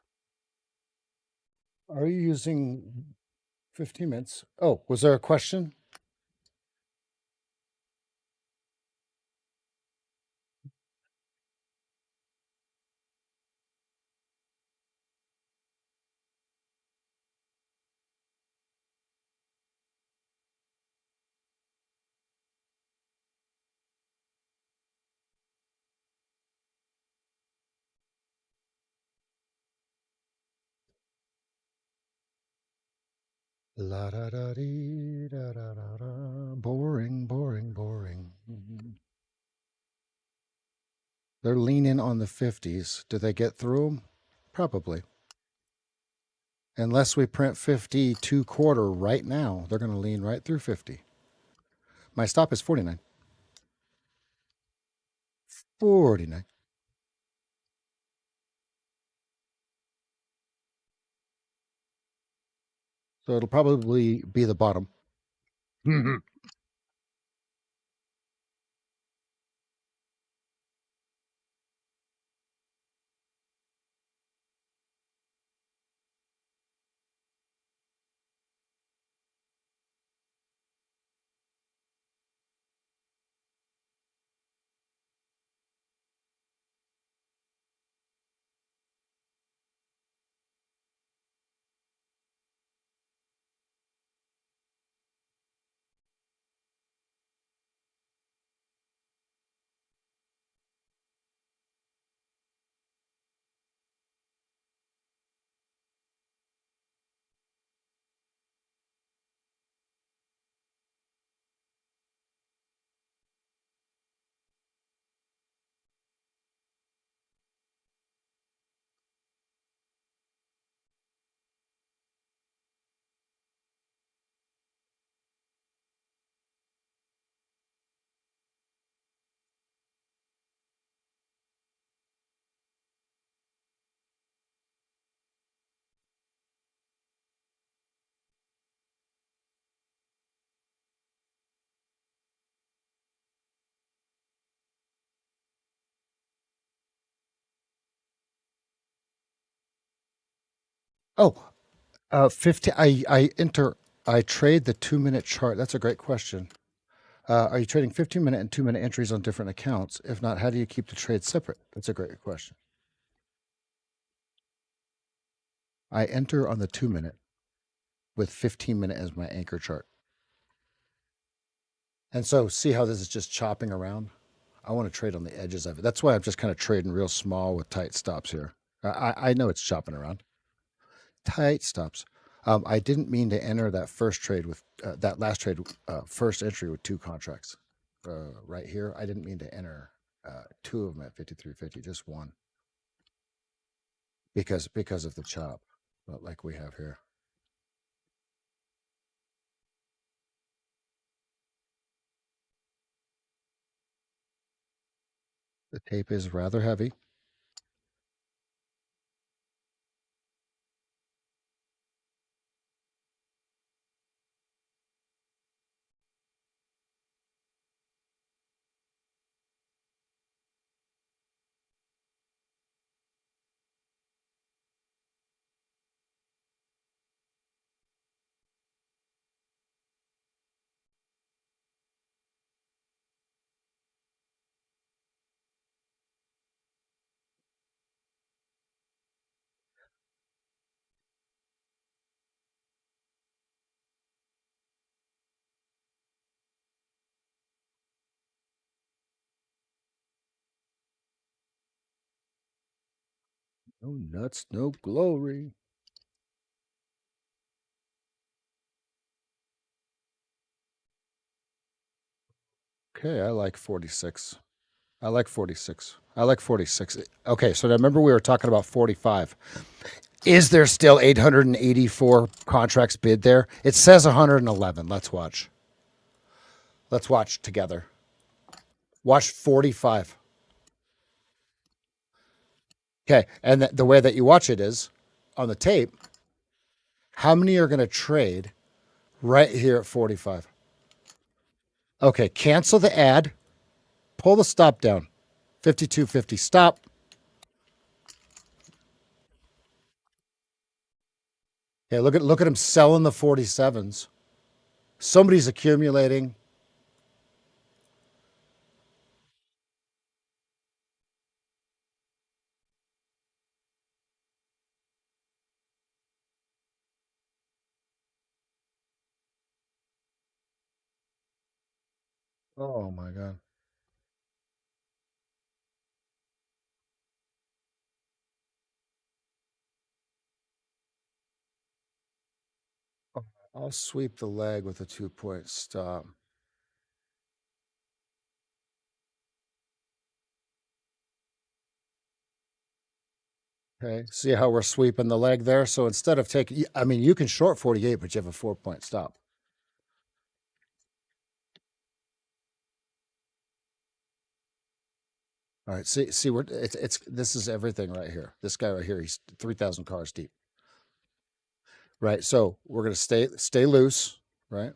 are you using 15 minutes? Oh, was there a question? La da da dee da da da da. Boring, boring, boring. They're leaning on the 50s. Do they get through them? Probably. Unless we print 52 quarter right now, they're going to lean right through 50. My stop is 49. 49. So it'll probably be the bottom. Oh, 50. I trade the 2 minute chart. That's a great question. Are you trading 15-minute and 2 minute entries on different accounts? If not, how do you keep the trade separate? That's a great question. I enter on the 2 minute with 15-minute as my anchor chart. And so see how this is just chopping around? I want to trade on the edges of it. That's why I'm just kind of trading real small with tight stops here. I know it's chopping around. Tight stops. I didn't mean to enter that first trade with that last trade, first entry with two contracts right here. I didn't mean to enter. Two of them at 53.50, just one because of the chop, but like we have here. The tape is rather heavy. No nuts, no glory. Okay, I like 46. I like 46. I like 46. Okay, so now remember we were talking about 45. Is there still 884 contracts bid there? It says 111. Let's watch. Let's watch together. Watch 45. Okay, and the way that you watch it is on the tape, how many are going to trade right here at 45? Okay, cancel the ad, pull the stop down. 52.50 stop. Okay, look at him selling the 47s. Somebody's accumulating. Oh my god. I'll sweep the leg with a 2-point stop. Okay, see how we're sweeping the leg there? So instead of taking, I mean, you can short 48, but you have a 4-point stop. All right, see, we're it's this is everything right here. This guy right here, he's 3,000 cars deep. Right, so we're gonna stay loose, right?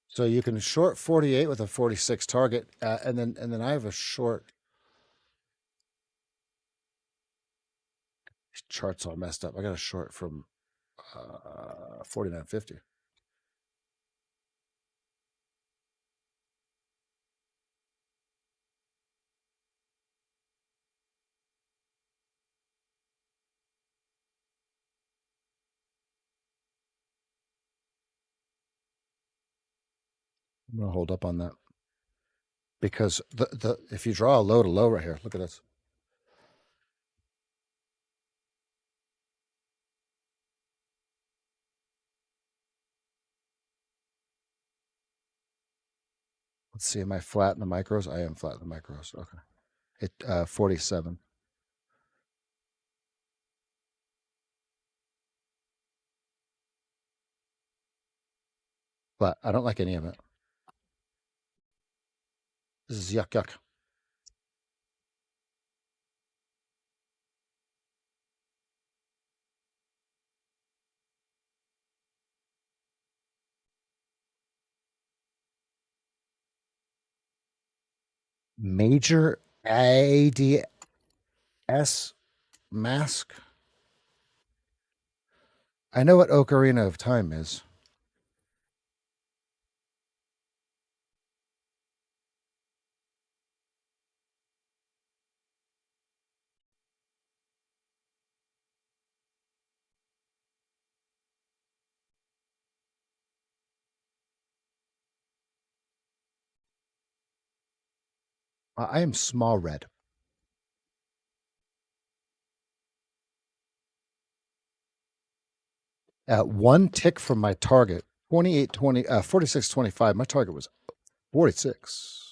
So you can short 48 with a 46 target, and then I have a short. Chart's all messed up. I got a short from 49.50. I'm gonna hold up on that because the if you draw a low to low right here, look at this. Let's see, am I flat in the micros? I am flat in the micros. Okay, 47 flat. I don't like any of it. This is yuck yuck. Major ADS mask. I know what Ocarina of Time is. I am small red. One tick from my target, 28, 20, 46, 25. My target was 46.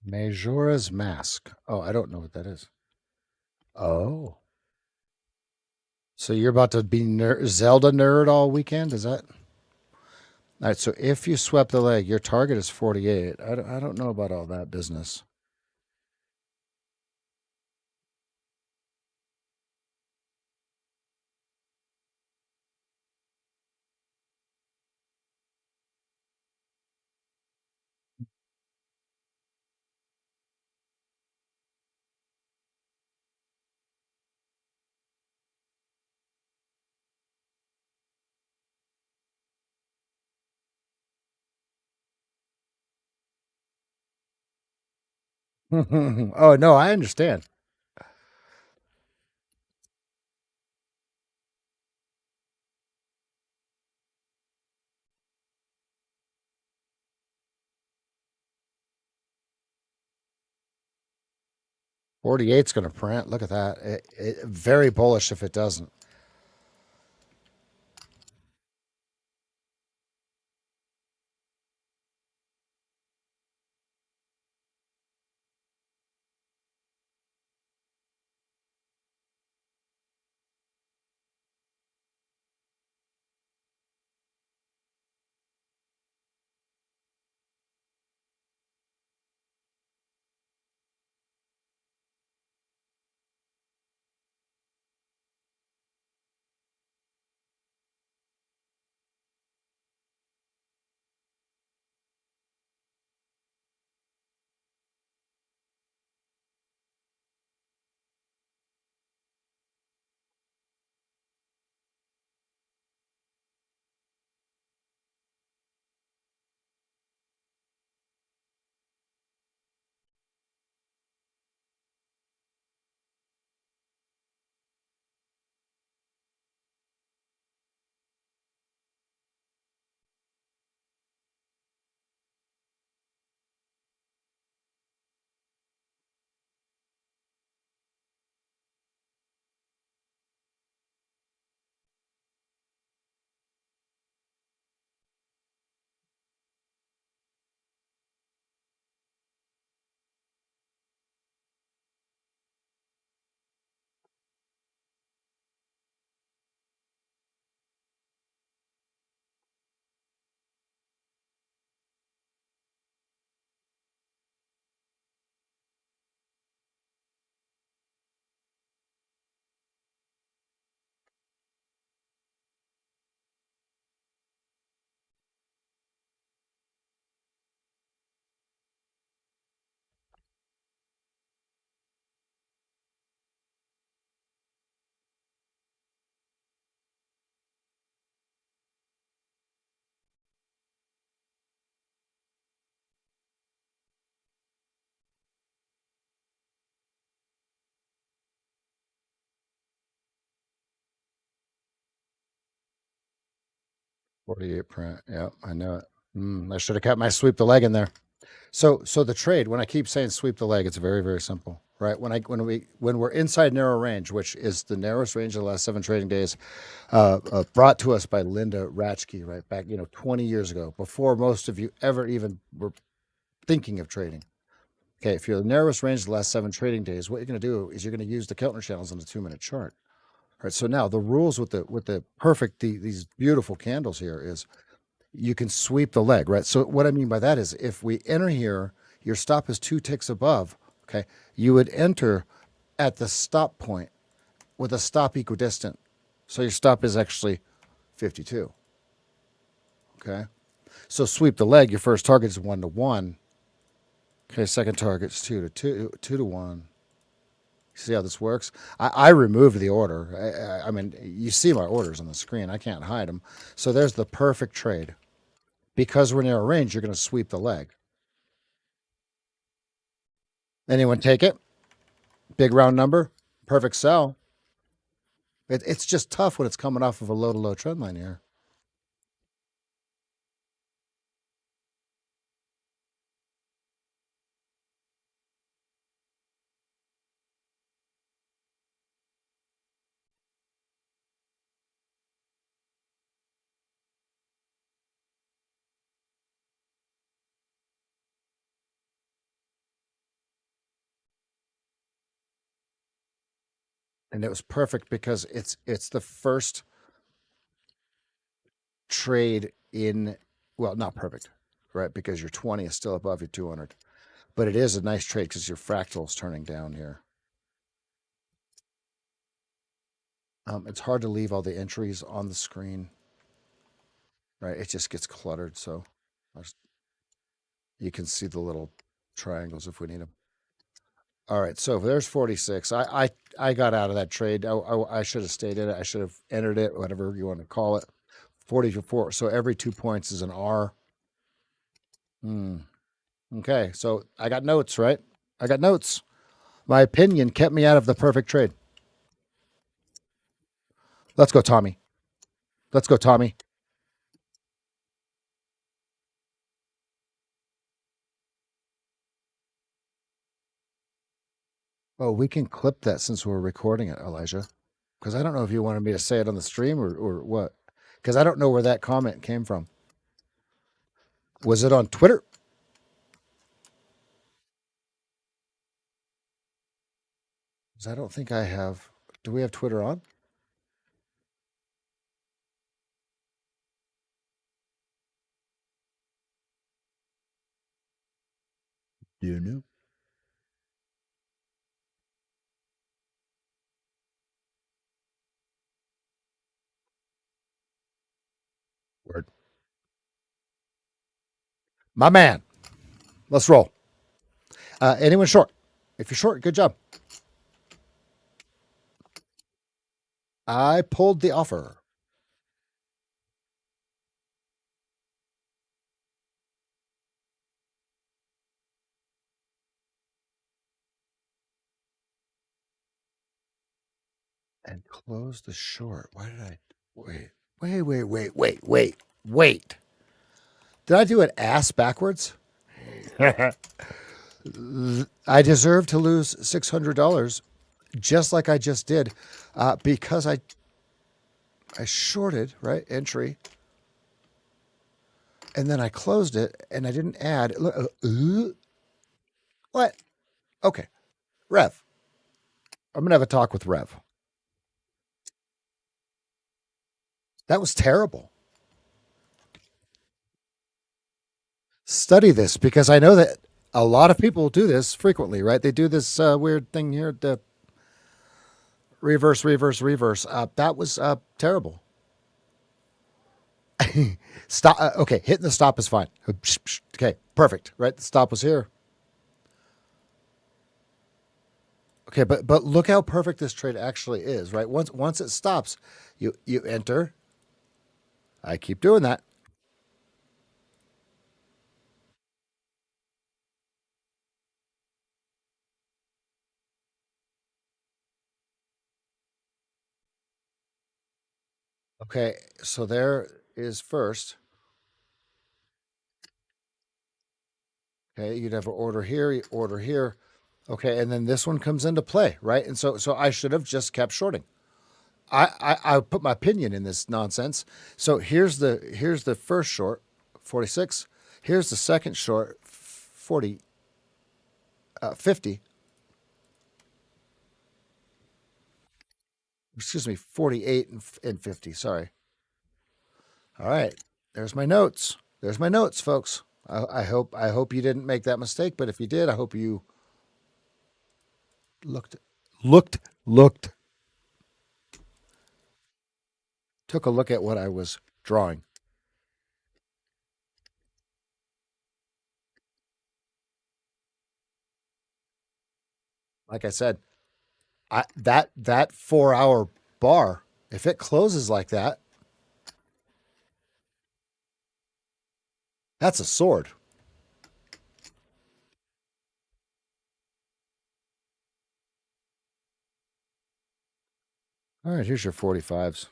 Majora's Mask. Oh, I don't know what that is. Oh. So you're about to be Zelda nerd all weekend? Is that? All right. So if you swept the leg, your target is 48. I don't know about all that business. Oh, no, I understand. 48's going to print. Look at that. Very bullish if it doesn't. 48 print. Yeah, I know it. I should have kept my sweep the leg in there. So the trade, when I keep saying sweep the leg, it's very, very simple, right? When we're inside narrow range, which is the narrowest range of the last 7 trading days, brought to us by Linda Ratchke, right back 20 years ago, before most of you ever even were thinking of trading. Okay, if you're the narrowest range of the last 7 trading days, what you're going to do is you're going to use the Keltner channels on the 2 minute chart. All right. So now the rules with the perfect these beautiful candles here is you can sweep the leg, right? So what I mean by that is if we enter here, your stop is 2 ticks above, okay? You would enter at the stop point with a stop equidistant. So your stop is actually 52, okay? So sweep the leg, your first target is 1 to 1. Okay, second target is 2 to 2, 2 to 1. See how this works? I removed the order. I mean, you see my orders on the screen. I can't hide them. So there's the perfect trade. Because we're near a range, you're going to sweep the leg. Anyone take it? Big round number. Perfect sell. It's just tough when it's coming off of a low to low trend line here. And it was perfect because it's the first trade in, well, not perfect, right? Because your 20 is still above your 200. But it is a nice trade because your fractal is turning down here. It's hard to leave all the entries on the screen, right? It just gets cluttered. So you can see the little triangles if we need them. All right, so there's 46. I got out of that trade. I should have stayed in it. I should have entered it, whatever you want to call it. 44. So every 2 points is an R. Hmm. Okay, so I got notes, right? I got notes. My opinion kept me out of the perfect trade. Let's go, Tommy. Let's go, Tommy. Oh, we can clip that since we're recording it, Elijah. Because I don't know if you wanted me to say it on the stream or what. Because I don't know where that comment came from. Was it on Twitter? Because I don't think I have. Do we have Twitter on? Do you know? Word. My man. Let's roll. Anyone short? If you're short, good job. I pulled the offer. And closed the short. Why did I wait? Wait. Did I do an ass backwards? I deserve to lose $600 just like I just did because I shorted, right? Entry. And then I closed it and I didn't add. What? Okay. Rev. I'm going to have a talk with Rev. That was terrible. Study this because I know that a lot of people do this frequently, right? They do this weird thing here, the reverse. That was terrible. Stop. Okay, hitting the stop is fine. Okay, perfect. Right, the stop was here. Okay, but look how perfect this trade actually is. Right, once it stops, you enter. I keep doing that. Okay, so there is first. Okay, you'd have an order here, order here. Okay, and then this one comes into play, right? And so I should have just kept shorting. I put my opinion in this nonsense. So here's the first short, 46. Here's the second short, 40, 50. Excuse me, 48 and 50. Sorry. All right. There's my notes. There's my notes, folks. I hope you didn't make that mistake, but if you did, I hope you looked looked took a look at what I was drawing. Like I said, That 4 hour bar, if it closes like that, that's a sword. All right, here's your 45s.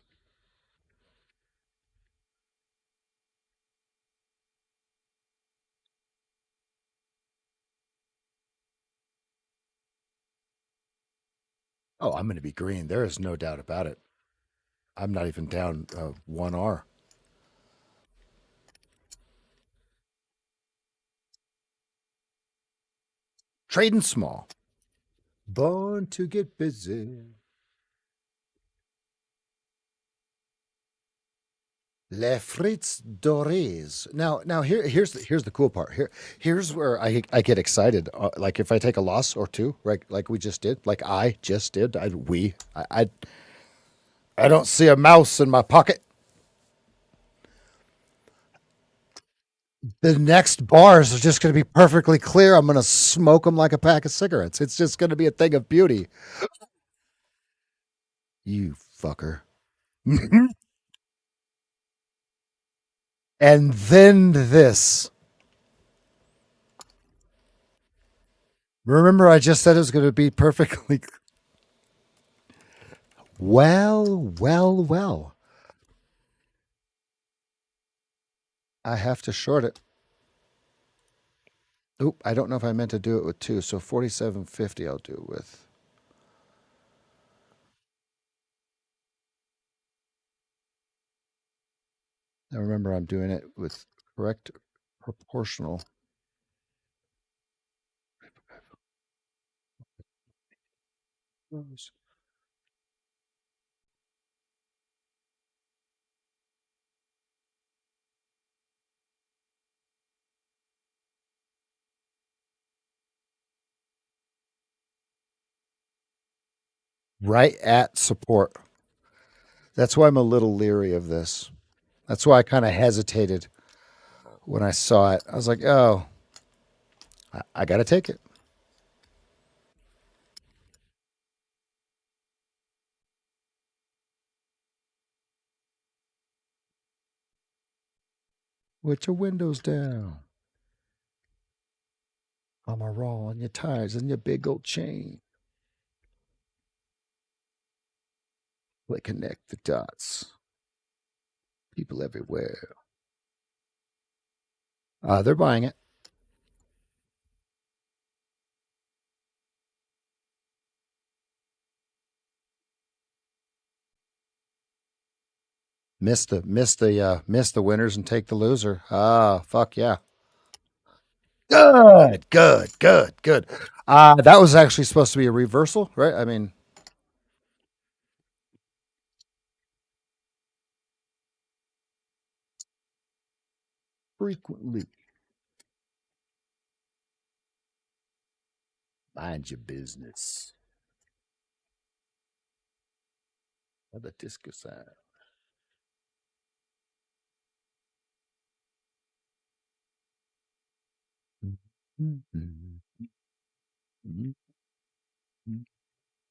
Oh, I'm going to be green. There is no doubt about it. I'm not even down 1R. Trading small. Born to get busy. Les frites dorées. Now here's the cool part. Here's where I get excited. Like if I take a loss or two, right? Like we just did. Like I just did. I don't see a mouse in my pocket. The next bars are just going to be perfectly clear. I'm going to smoke them like a pack of cigarettes. It's just going to be a thing of beauty. You fucker. And then this. Remember, I just said it was going to be perfectly. Well. I have to short it. Oop, I don't know if I meant to do it with two. So 47.50 I'll do it with. Now remember, I'm doing it with correct proportional. Right at support. That's why I'm a little leery of this. That's why I kind of hesitated when I saw it. I was like, oh, I got to take it. With your windows down. I'm a raw on your tires and your big old chain. Like connect the dots. People everywhere. They're buying it. Miss the winners and take the loser. Ah, fuck yeah. Good. That was actually supposed to be a reversal, right? I mean, frequently mind your business. The disco sign.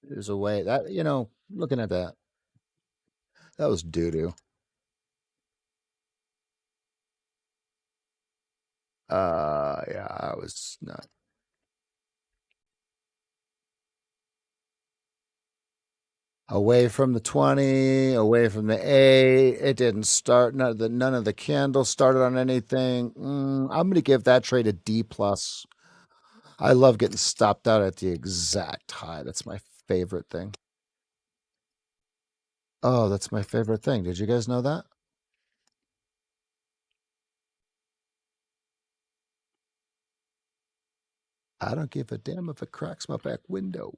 There's a way that looking at that, that was doo doo. Yeah, I was not away from the 20, away from the 8. It didn't start. None of the candles started on anything. I'm gonna give that trade a D plus. I love getting stopped out at the exact high. That's my favorite thing. Oh, that's my favorite thing. Did you guys know that? I don't give a damn if it cracks my back window.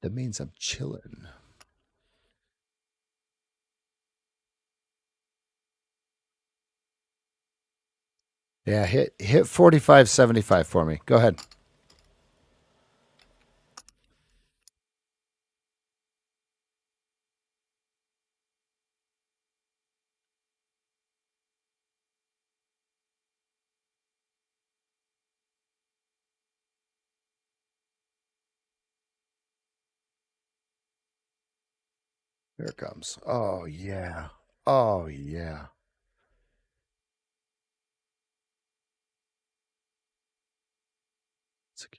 That means I'm chilling. Yeah, hit 45.75 for me. Go ahead. Here it comes. Oh yeah. Oh yeah. It's okay.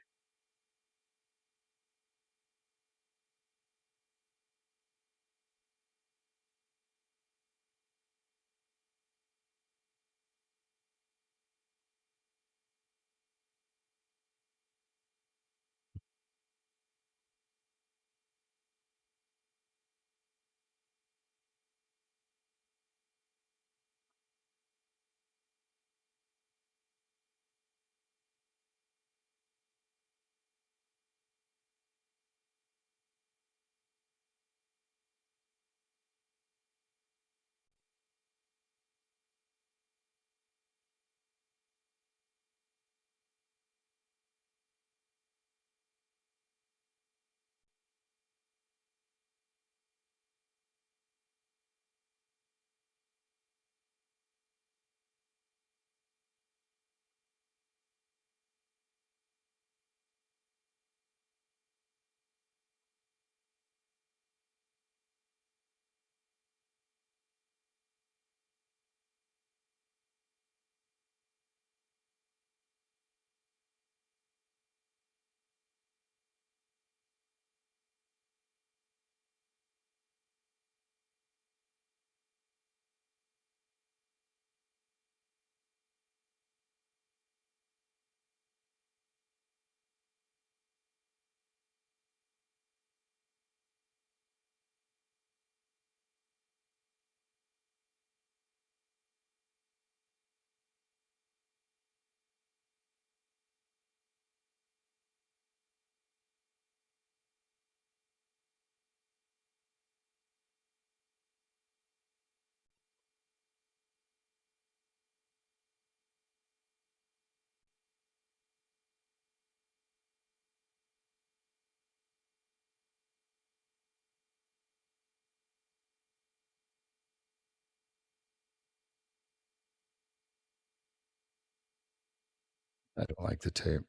I don't like the tape.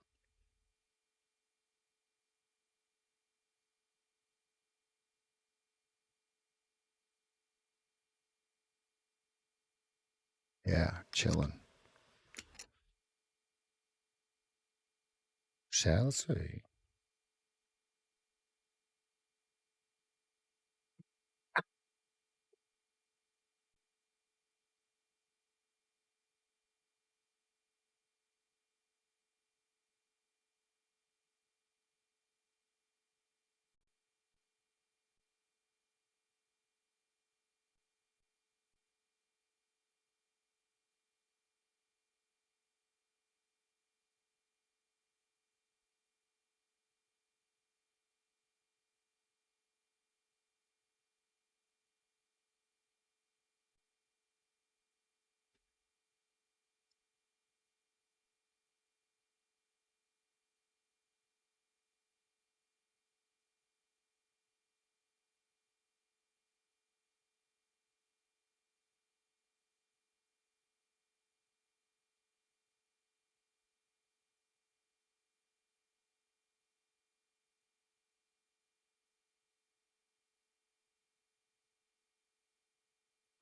Yeah, chilling. Shall see.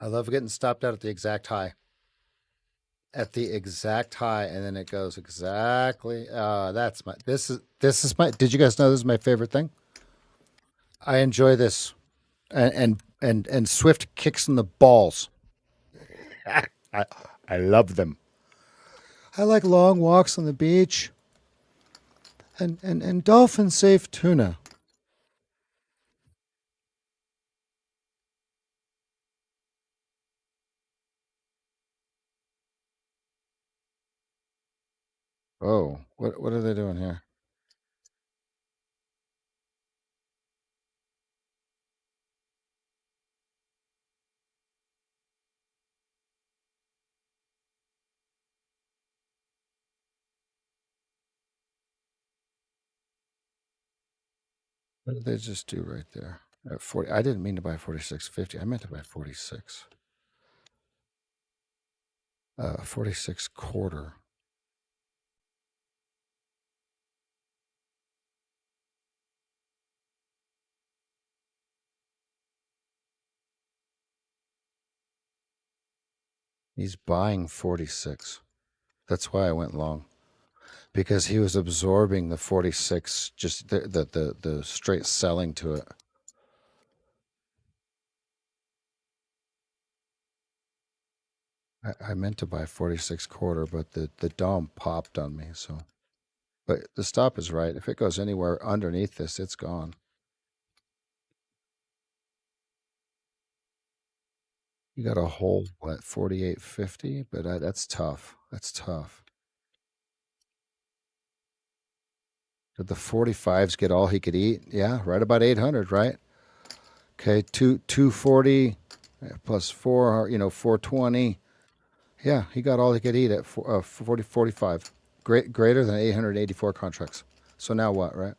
I love getting stopped out at the exact high. At the exact high, and then it goes exactly. That's my. This is my. Did you guys know this is my favorite thing? I enjoy this, and swift kicks in the balls. I I love them. I like long walks on the beach and dolphin safe tuna. Oh, what are they doing here? What did they just do right there? At 40, I didn't mean to buy 46.50. I meant to buy 46. 46 quarter. He's buying 46. That's why I went long because he was absorbing the 46, just the straight selling to it. I meant to buy 46 quarter, but the dom popped on me. So, but the stop is right. If it goes anywhere underneath this, it's gone. You got to hold what 48.50, but that's tough. That's tough. Did the 45s get all he could eat? Yeah, right about 800, right? Okay, 240 plus 4, 420. Yeah, he got all he could eat at 40 45. Greater than 884 contracts. So now what, right?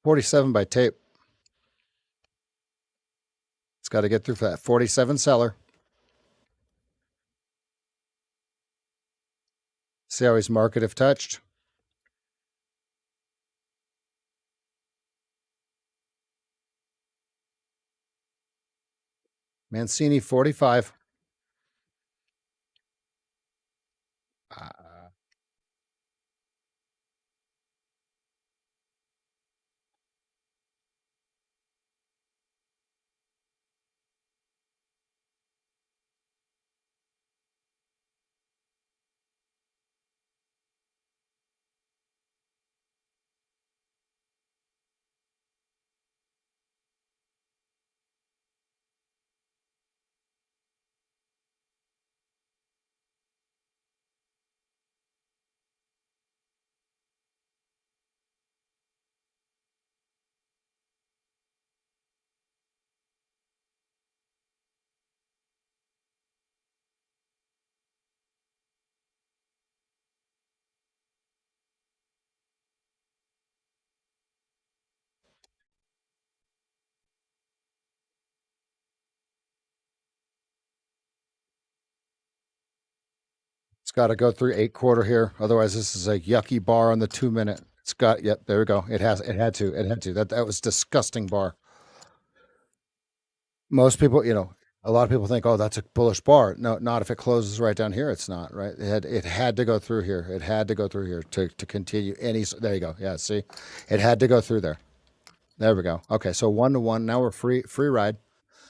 47 by tape. It's got to get through for that 47 seller. See how he's market if touched? Mancini 45. Uh, It's got to go through 8 quarter here. Otherwise, this is a yucky bar on the 2 minute. It's got, yep, there we go. It has, it had to, it had to. That was disgusting bar. Most people, a lot of people think, oh, that's a bullish bar. No, not if it closes right down here. It's not right. It had to go through here. It had to go through here to continue any. There you go. Yeah, see, it had to go through there. There we go. Okay, so 1 to 1. Now we're free ride.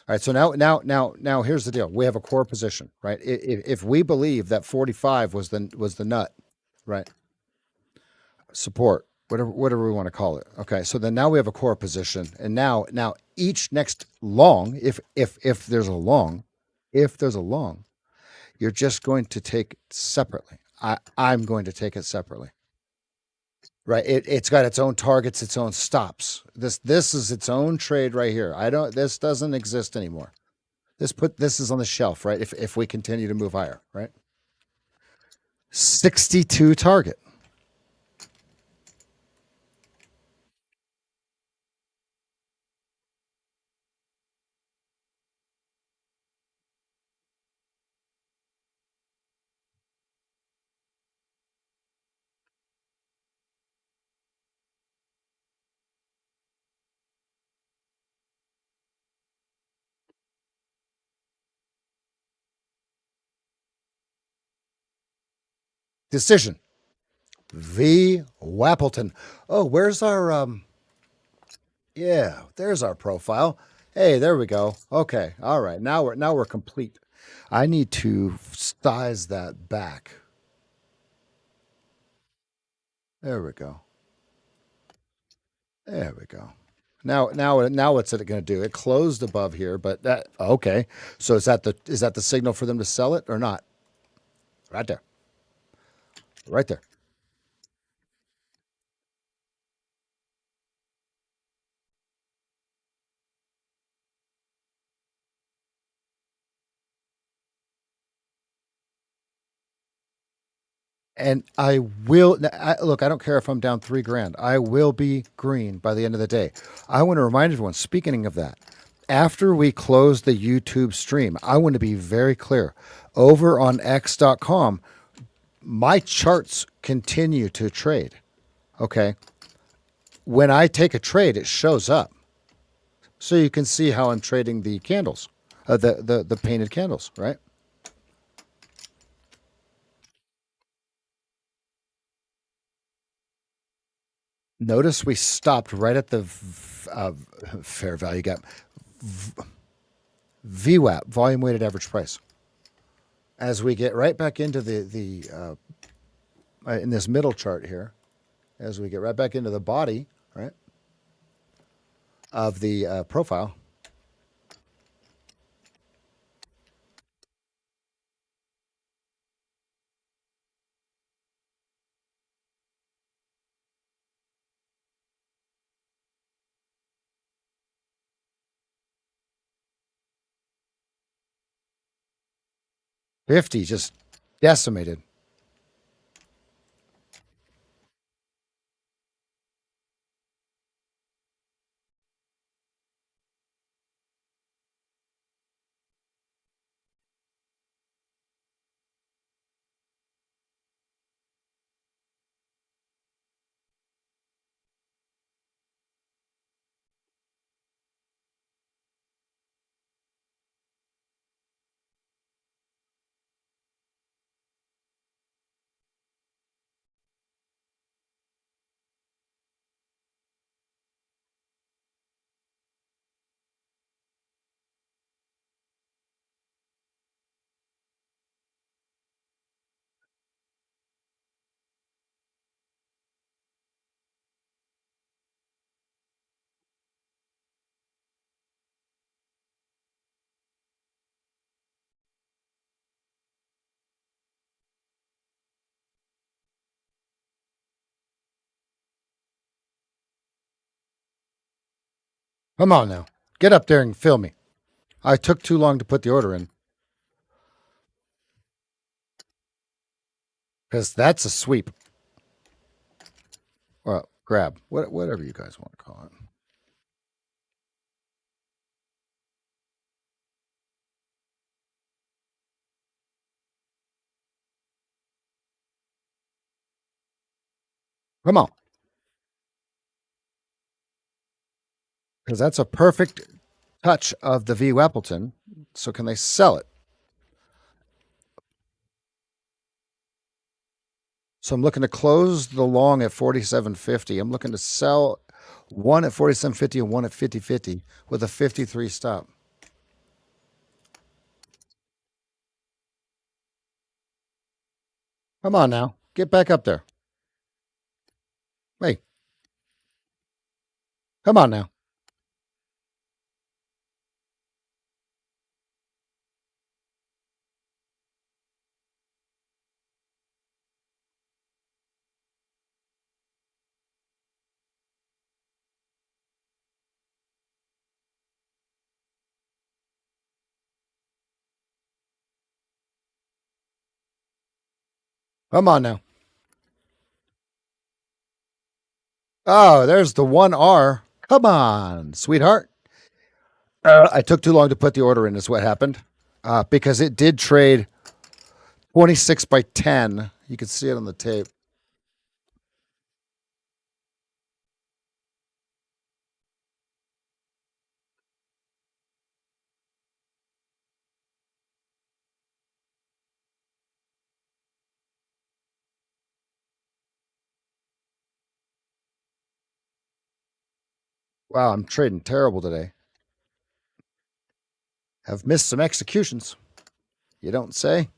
All right. So now here's the deal. We have a core position, right? If we believe that 45 was the nut, right? Support, whatever we want to call it. Okay. So then now we have a core position, and now each next long, if there's a long, if there's a long, you're just going to take it separately. I'm going to take it separately. Right. It's got its own targets, its own stops. This is its own trade right here. I don't. This doesn't exist anymore. This is on the shelf, right? If we continue to move higher, right? 62 target. Decision. V. Wappleton. Oh, where's our yeah, there's our profile. Hey, there we go. Okay. All right. Now we're complete. I need to size that back. There we go. There we go. Now what's it going to do? It closed above here, but that okay. So is that the signal for them to sell it or not? Right there. Right there. And look. I don't care if I'm down 3 grand. I will be green by the end of the day. I want to remind everyone. Speaking of that, after we close the YouTube stream, I want to be very clear. Over on X.com, my charts continue to trade. Okay, when I take a trade, it shows up, so you can see how I'm trading the candles, the painted candles, right? Notice we stopped right at the fair value gap. VWAP, volume weighted average price. As we get right back into in this middle chart here, as we get right back into the body, right, of the profile, 50 just decimated. Come on now, get up there and fill me. I took too long to put the order in because that's a sweep or a grab, whatever you guys want to call it. Come on, because that's a perfect touch of the V Weppleton. So can they sell it? So I'm looking to close the long at 47.50. I'm looking to sell one at 47.50 and one at 50.50 with a 53 stop. Come on now. Get back up there. Hey, come on now. Come on now. Oh, there's the 1R. Come on, sweetheart. I took too long to put the order in, is what happened. Because it did trade 26 by 10. You can see it on the tape. Wow, I'm trading terrible today. Have missed some executions. You don't say?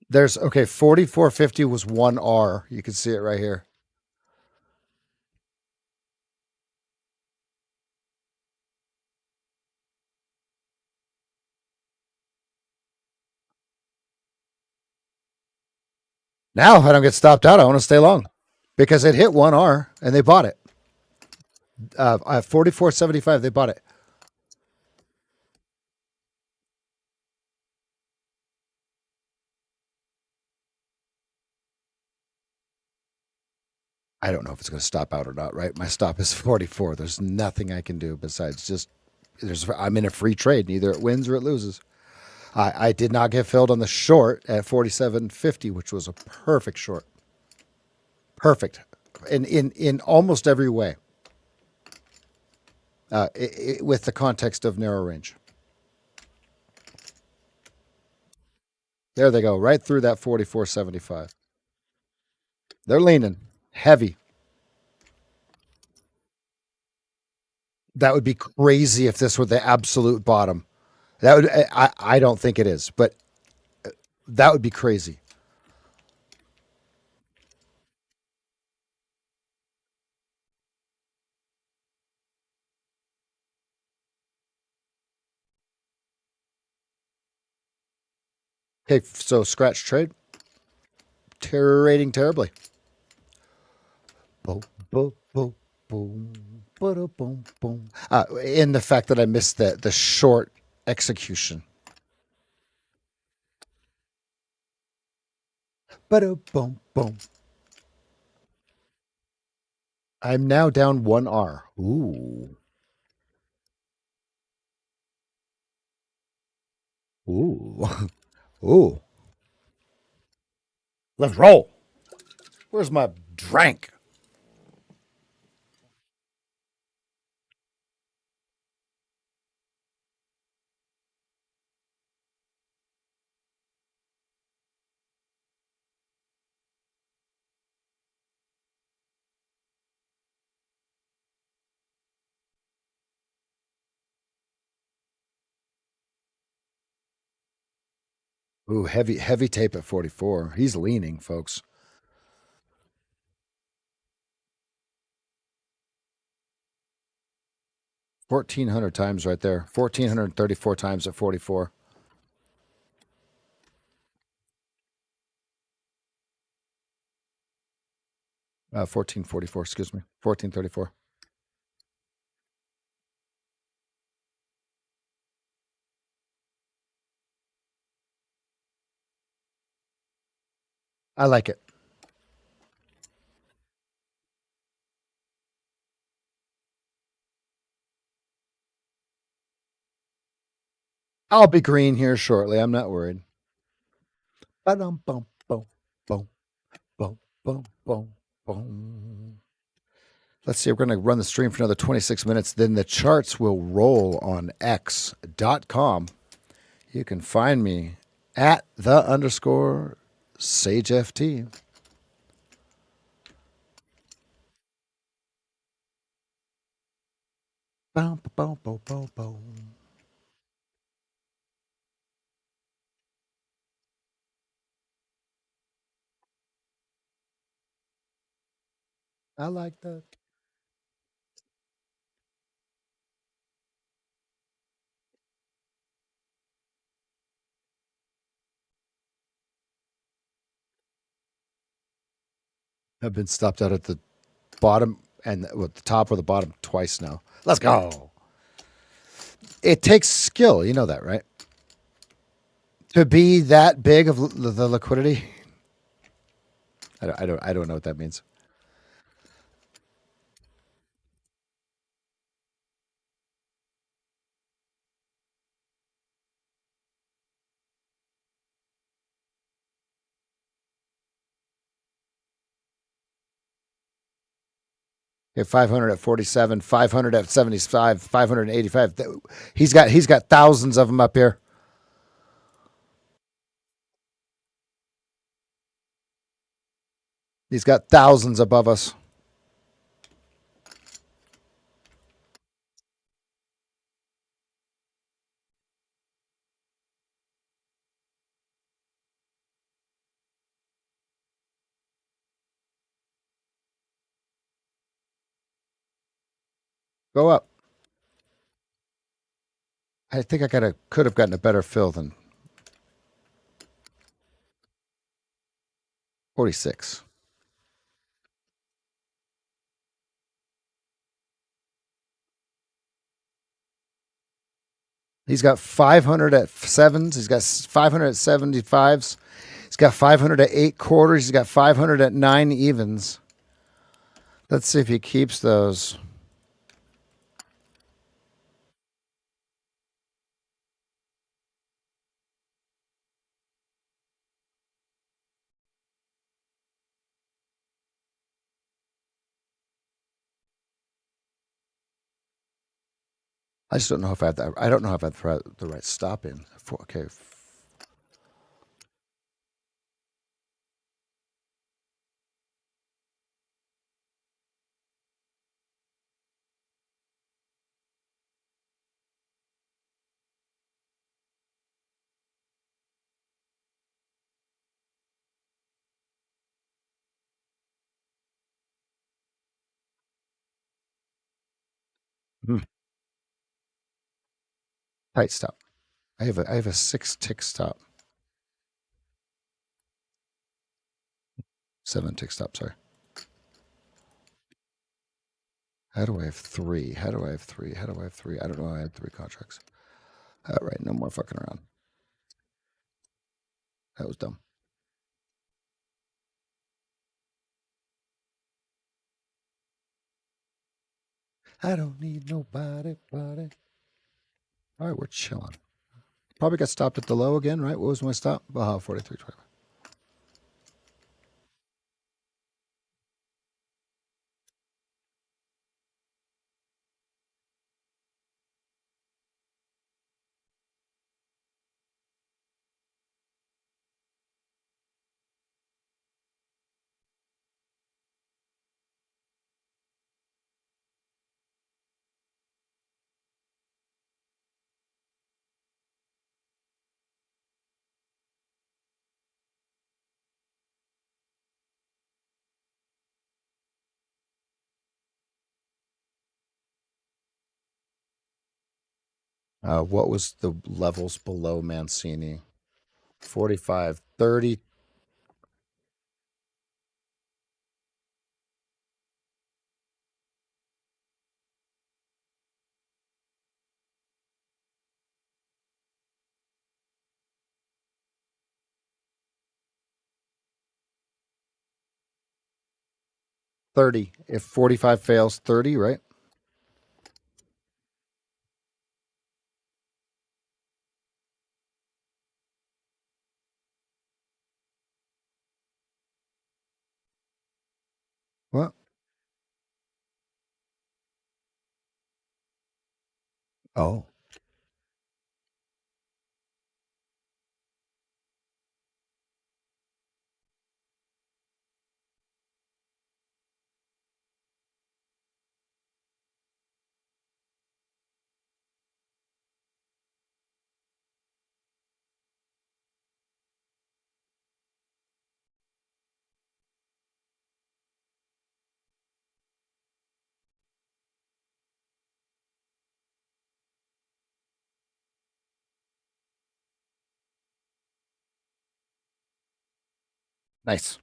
There's okay, 44.50 was 1R. You can see it right here. Now, if I don't get stopped out, I want to stay long because it hit 1R and they bought it. 44.75, they bought it. I don't know if it's going to stop out or not, right? My stop is 44. There's nothing I can do besides just I'm in a free trade. Either it wins or it loses. I did not get filled on the short at 47.50, which was a perfect short. Perfect. In almost every way. With the context of narrow range. There they go, right through that 44.75. They're leaning heavy. That would be crazy if this were the absolute bottom. That would I don't think it is, but that would be crazy. Okay, so scratch trade, terrorating terribly. Boom, boom, boom, boom, boom, boom, boom. In the fact that I missed the short execution. Boom, boom, boom. I'm now down 1R. Ooh, ooh, ooh. Let's roll. Where's my drink? Ooh, heavy tape at 44. He's leaning, folks. 1,400 times right there. 1,434 times at 44. 1444, excuse me. 1434. I like it. I'll be green here shortly. I'm not worried. Ba-dum, bum, boom, boom. Boom, boom, boom. Let's see, we're going to run the stream for another 26 minutes. Then the charts will roll on x.com. You can find me at the underscore SageFT. Boom, boom, boom, boom, boom. I like that. I've been stopped out at the bottom and at the top or the bottom twice now. Let's go. It takes skill. You know that, right? To be that big of the liquidity. I don't know what that means. Okay, 500 at 47, 500 at 75, 585. He's got thousands of them up here. He's got thousands above us. Go up. I think could have gotten a better fill than 46. He's got 500 at sevens. He's got 500 at 75s. He's got 500 at eight quarters. He's got 500 at nine evens. Let's see if he keeps those. I just don't know if I have that. I don't know if I have the right stop in. Okay. Hmm. Tight stop. I have a 6 tick stop. 7 tick stop. Sorry. How do I have three? How do I have three? How do I have three? I don't know. I had three contracts. All right. No more fucking around. That was dumb. I don't need nobody, buddy. All right. We're chilling. Probably got stopped at the low again, right? What was my stop? 43.25. What was the levels below Mancini? 45, 30. 30. If 45 fails, 30, right? Well, oh, nice.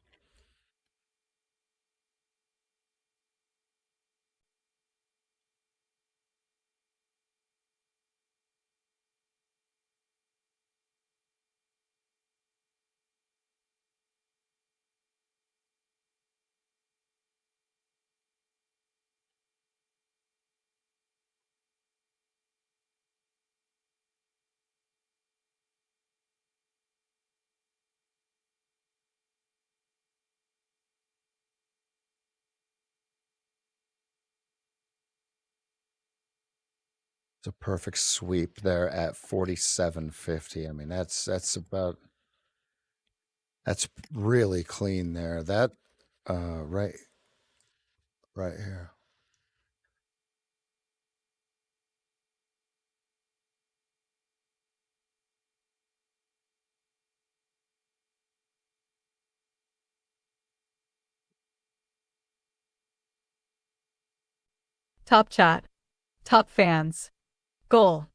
It's a perfect sweep there at 47.50. I mean, that's really clean there. That right right here. Top chat. Top fans. Goal.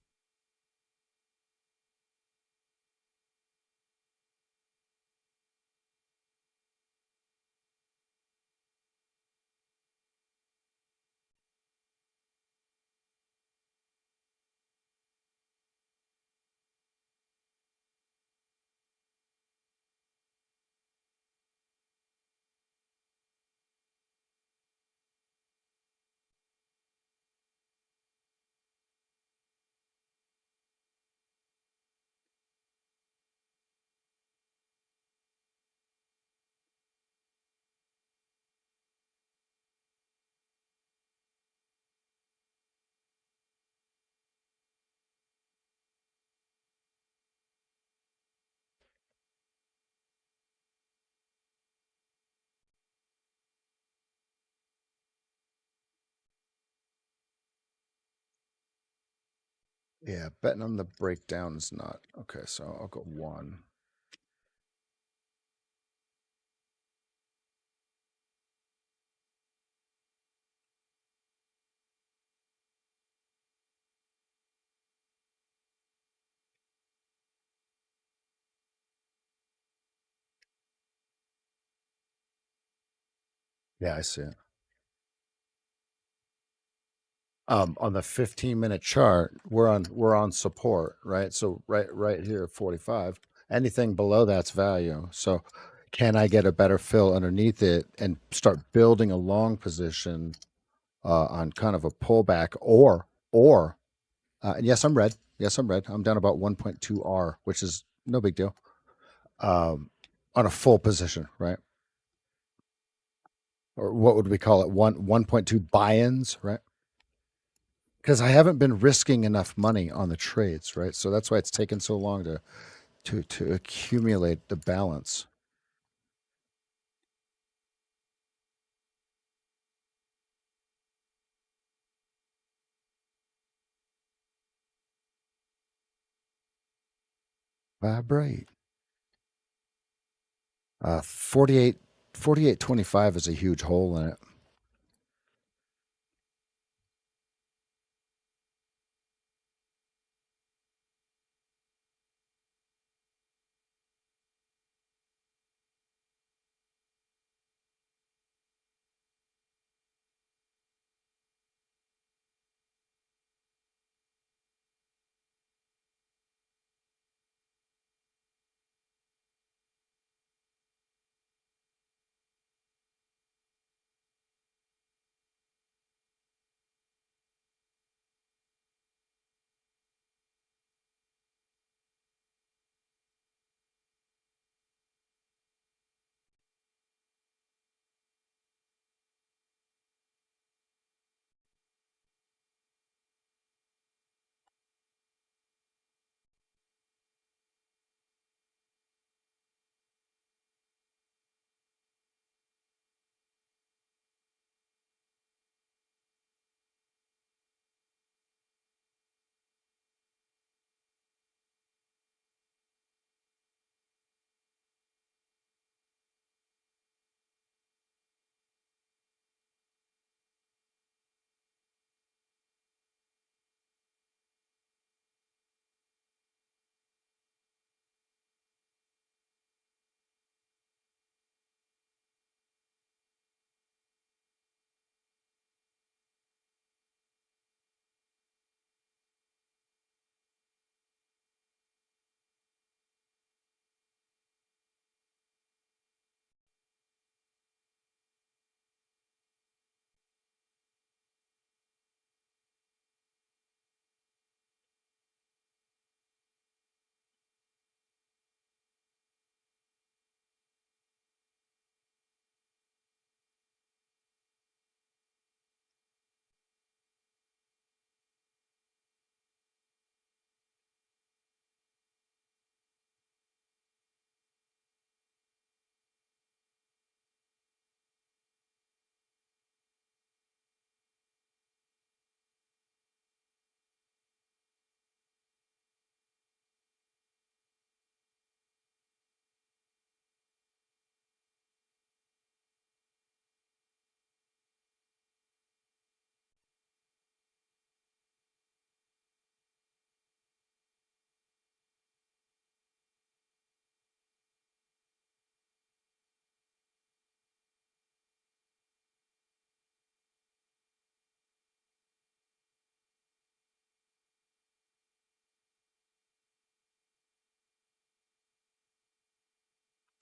Yeah, betting on the breakdown is not okay. So I'll go one. Yeah, I see it. On the 15-minute chart, we're on support, right? So right here, 45. Anything below that's value. So can I get a better fill underneath it and start building a long position on kind of a pullback or and yes, I'm red. Yes, I'm red. I'm down about 1.2 R, which is no big deal. On a full position, right? Or what would we call it? 1.2 buy-ins, right? Because I haven't been risking enough money on the trades, right? So that's why it's taken so long to accumulate the balance. Vibrate. 48, 48.25 is a huge hole in it.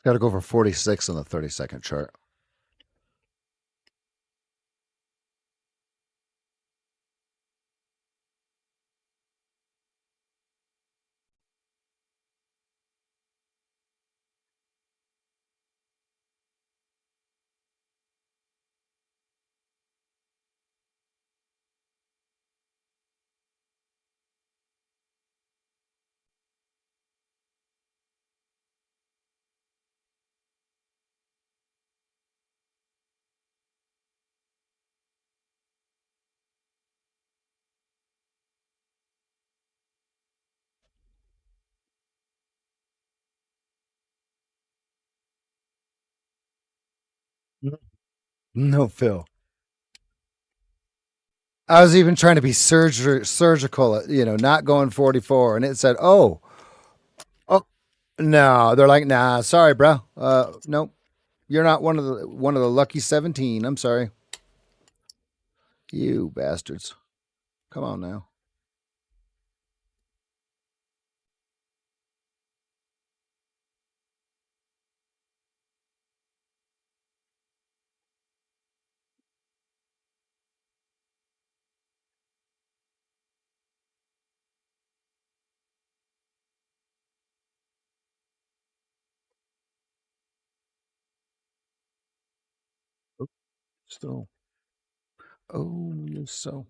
Got to go for 46 on the 30-second chart. No, Phil. I was even trying to be surgical, not going 44, and it said, oh, no. They're like, nah, sorry, bro. Nope, you're not one of the lucky 17. I'm sorry, you bastards. Come on now. Still, oh, you're so.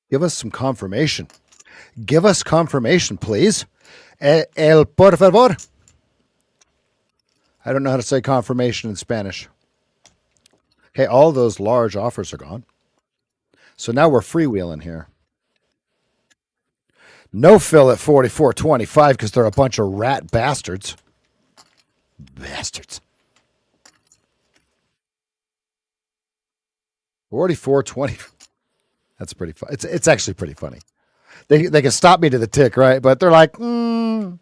Give us some confirmation. Give us confirmation, please. El por favor. I don't know how to say confirmation in Spanish. Okay, all those large offers are gone. So now we're freewheeling here. No fill at 44.25 because they're a bunch of rat bastards. Bastards. 44.20. That's pretty fun. It's actually pretty funny. They can stop me to the tick, right? But they're like, bruh.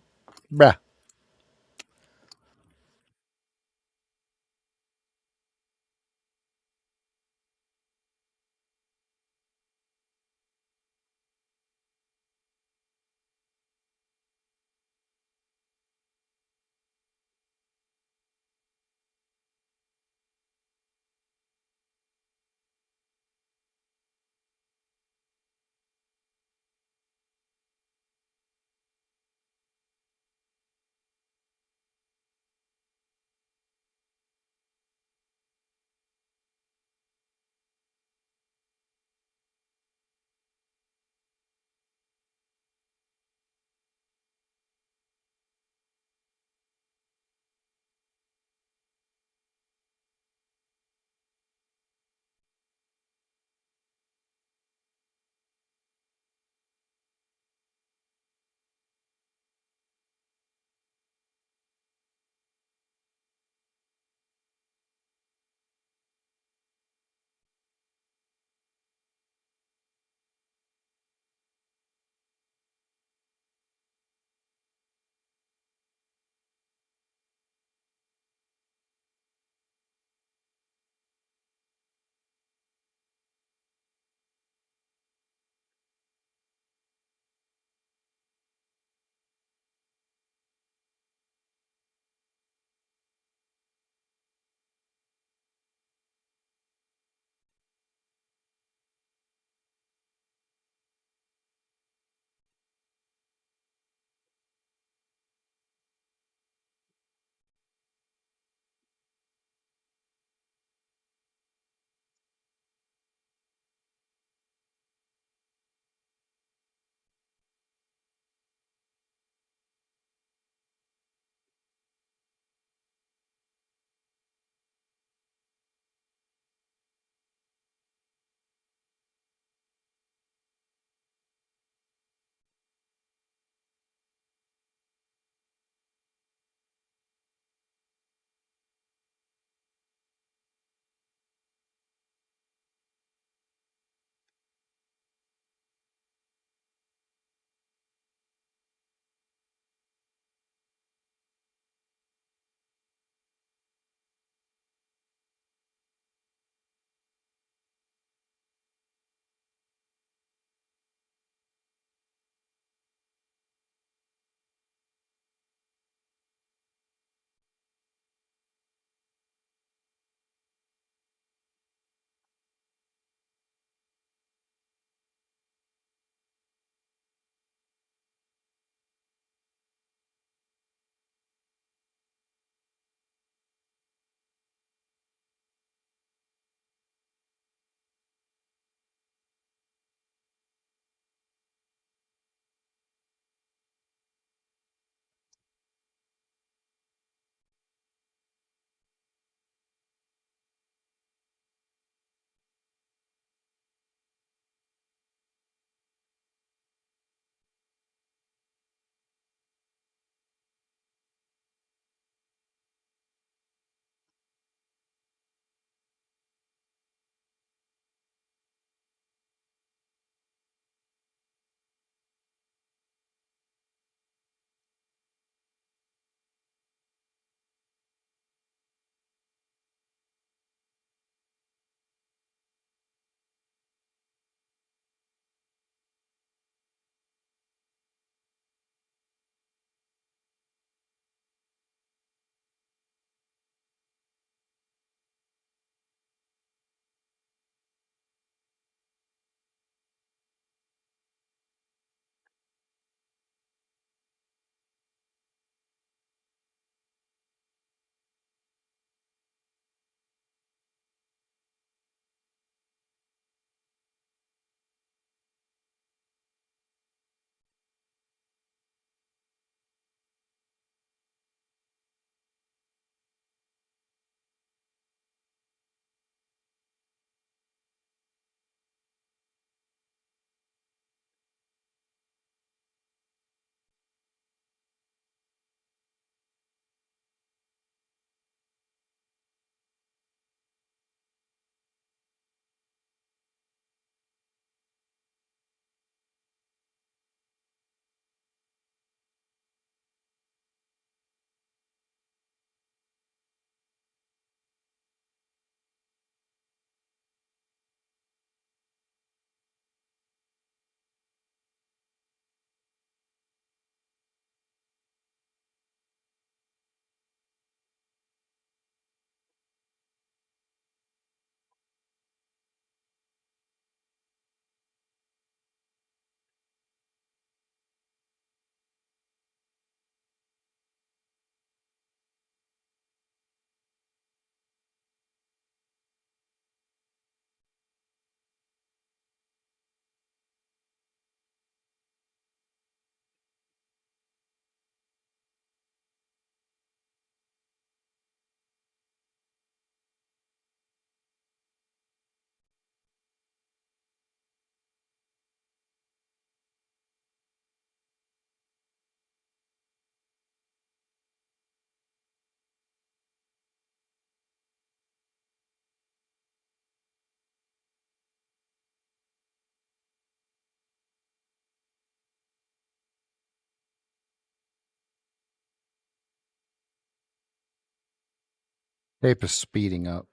Tape is speeding up.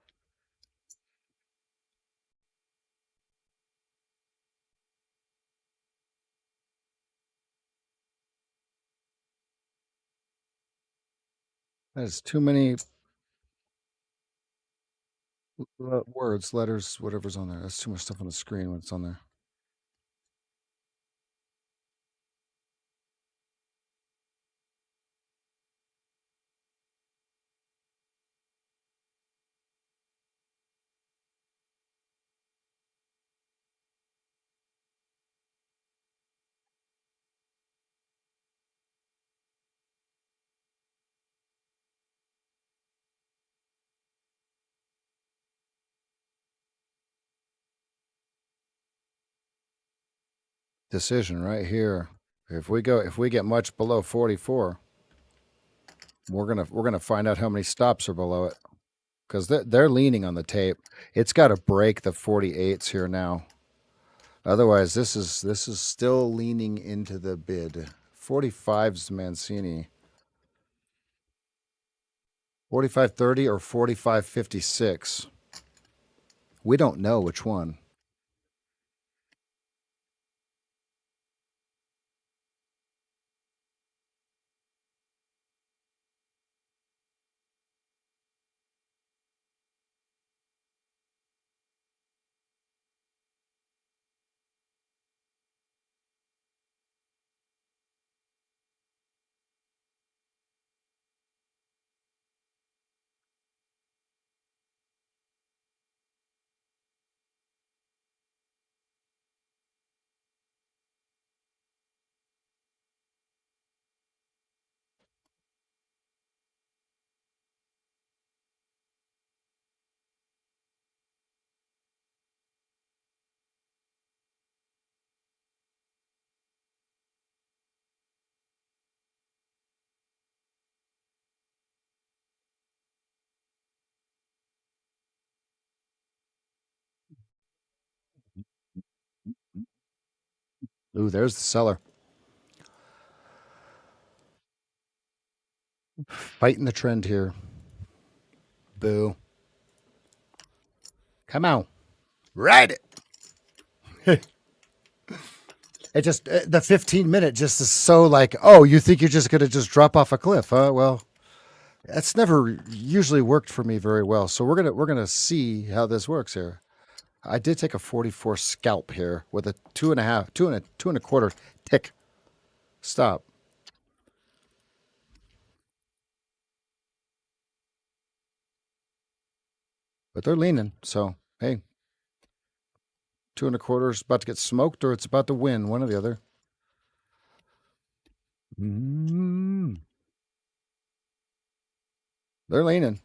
There's too many words, letters, whatever's on there. That's too much stuff on the screen when it's on there. Decision right here. If we get much below 44, we're gonna find out how many stops are below it because they're leaning on the tape. It's got to break the 48s here now. Otherwise, this is still leaning into the bid. 45's Mancini. 45.30 or 45.56. We don't know which one. Ooh, there's the seller. Fighting the trend here. Boo. Come on. Ride it. It just the 15-minute just is so like, oh, you think you're just gonna just drop off a cliff, huh? Well, that's never usually worked for me very well. So we're gonna see how this works here. I did take a 44 scalp here with a 2.5, 2.25 tick stop, but they're leaning. So hey, 2.25 is about to get smoked, or it's about to win, one or the other. Mm, they're leaning.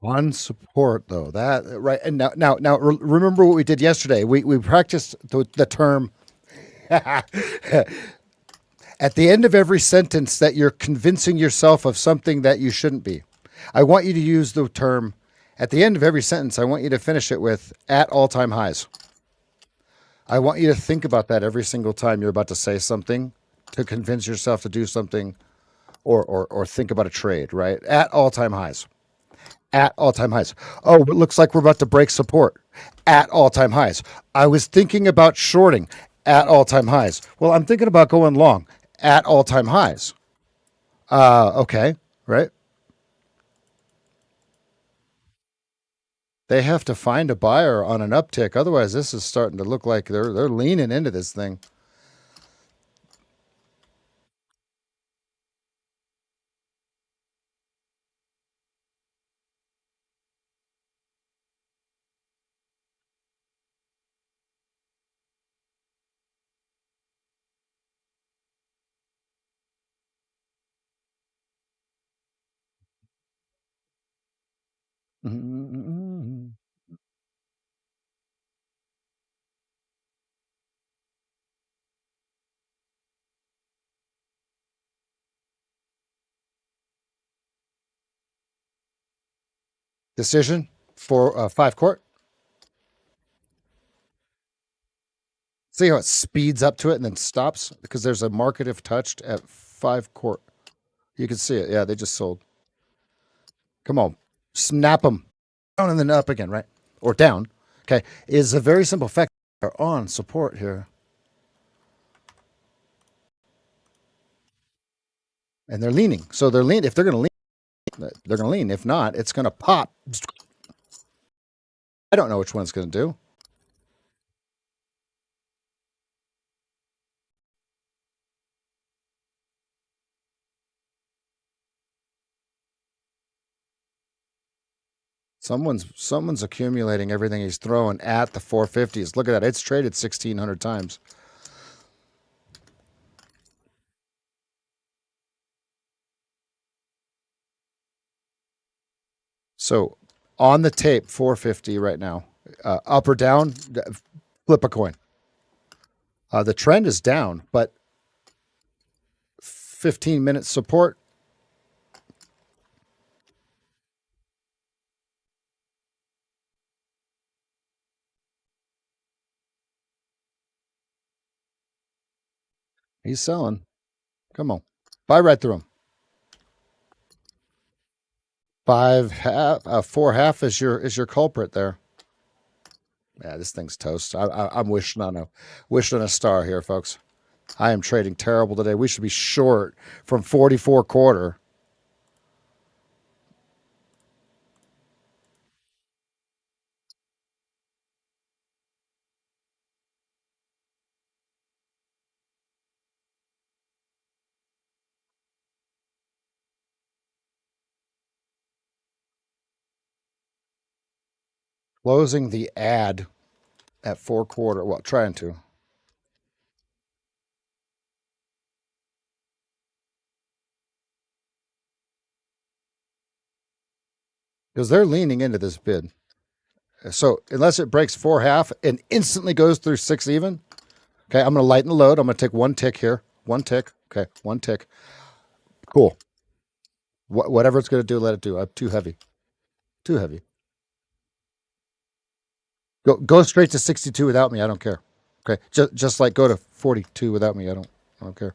On support though, that right, and now remember what we did yesterday. We practiced the term at the end of every sentence that you're convincing yourself of something that you shouldn't be. I want you to use the term at the end of every sentence. I want you to finish it with at all time highs. I want you to think about that every single time you're about to say something to convince yourself to do something or think about a trade, right? At all time highs. At all time highs. Oh, it looks like we're about to break support at all time highs. I was thinking about shorting at all time highs. Well, I'm thinking about going long at all time highs. Okay, right? They have to find a buyer on an uptick. Otherwise, this is starting to look like they're leaning into this thing. Decision for 5 court. See how it speeds up to it and then stops because there's a market if touched at 5 court. You can see it. Yeah, they just sold. Come on, snap them down and then up again, right? Or down. Okay, is a very simple fact. They're on support here, and they're leaning. So they're leaning. If they're going to lean, they're going to lean. If not, it's going to pop. I don't know which one it's going to do. Someone's accumulating everything he's throwing at the 450s. Look at that. It's traded 1,600 times. So on the tape, 450 right now. Up or down, flip a coin. The trend is down, but 15 minutes support. He's selling. Come on. Buy right through him. 4.5 is your culprit there. Yeah, this thing's toast. I'm wishing on a star here, folks. I am trading terrible today. We should be short from 44 quarter. Closing the ad at 4 quarter. Well, trying to. Because they're leaning into this bid. So unless it breaks 4.5 and instantly goes through 6 even, okay, I'm going to lighten the load. I'm going to take one tick here. One tick. Okay, one tick. Cool. Whatever it's going to do, let it do. I'm too heavy. Too heavy. Go straight to 62 without me. I don't care. Okay, just like go to 42 without me. I don't care.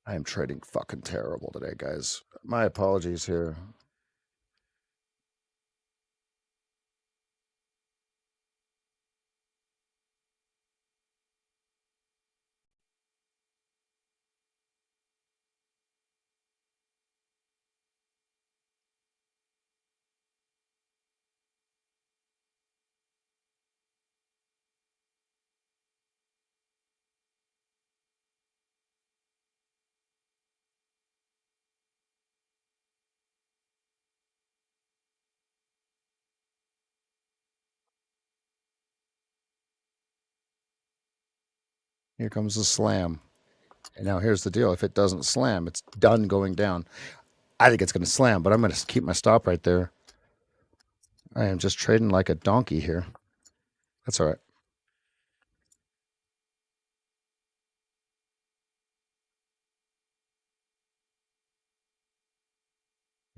I am trading fucking terrible today, guys. My apologies here. Here comes the slam. And now here's the deal. If it doesn't slam, it's done going down. I think it's going to slam, but I'm going to keep my stop right there. I am just trading like a donkey here. That's all right.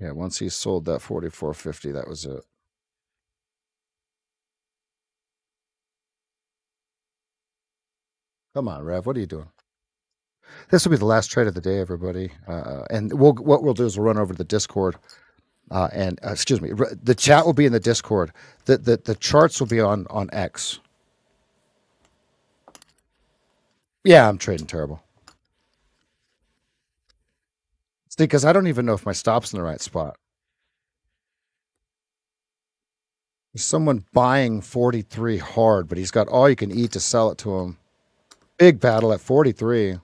Yeah, once he sold that 44.50, that was it. Come on, Rev. What are you doing? This will be the last trade of the day, everybody. And what we'll do is we'll run over to the Discord. And excuse me, the chat will be in the Discord. The charts will be on X. Yeah, I'm trading terrible. It's because I don't even know if my stop's in the right spot. There's someone buying 43 hard, but he's got all you can eat to sell it to him. Big battle at 43.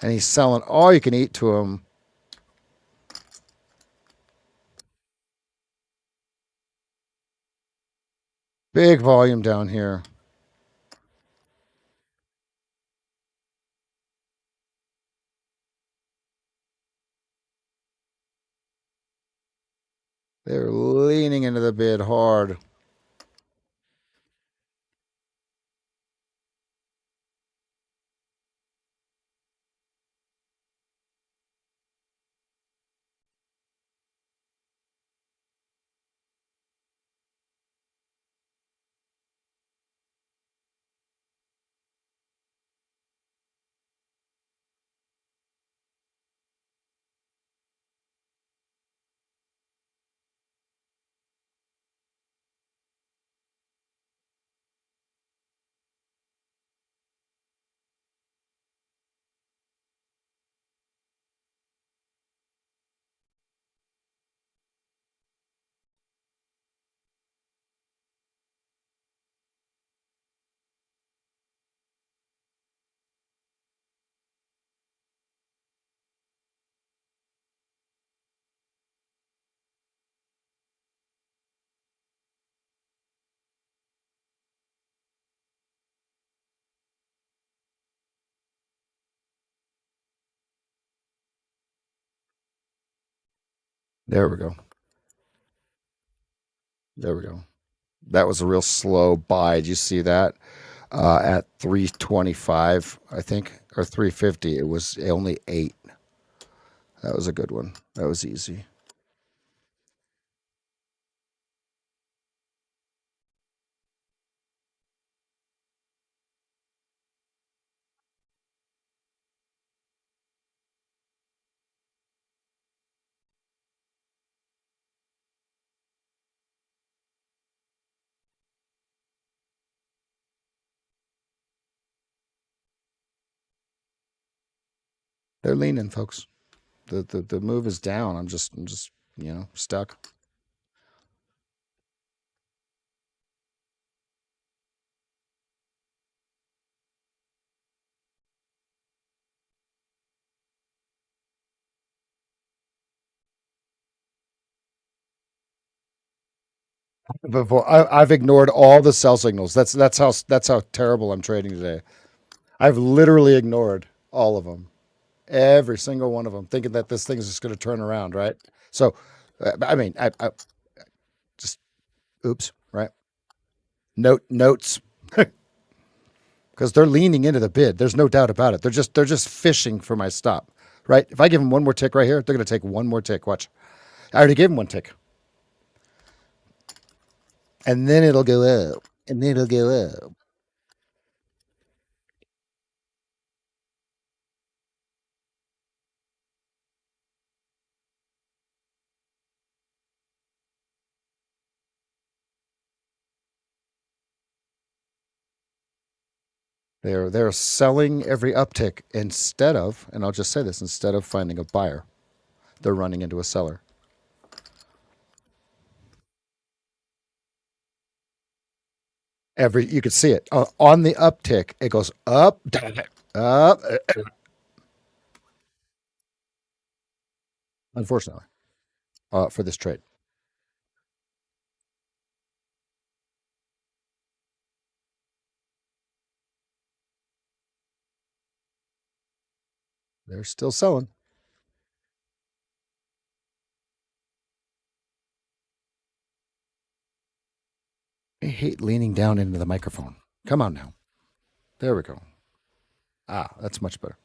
And he's selling all you can eat to him. Big volume down here. They're leaning into the bid hard. There we go. There we go. That was a real slow buy. Did you see that? At 325, I think, or 350. It was only 8. That was a good one. That was easy. They're leaning, folks. The move is down. I'm just stuck. Before I've ignored all the sell signals. That's how terrible I'm trading today. I've literally ignored all of them, every single one of them, thinking that this thing's just going to turn around, right? So, I mean, I just oops, right? Notes because they're leaning into the bid. There's no doubt about it. They're just fishing for my stop, right? If I give them one more tick right here, they're going to take one more tick. Watch, I already gave them one tick, and then it'll go up, and then it'll go up. They're selling every uptick instead of, and I'll just say this, instead of finding a buyer, they're running into a seller. Every you could see it on the uptick. It goes up, up. Unfortunately, for this trade, they're still selling. I hate leaning down into the microphone. Come on now. There we go. Ah, that's much better.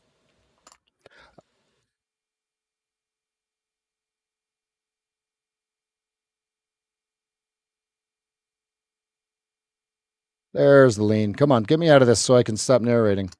There's the lean. Come on, get me out of this so I can stop narrating.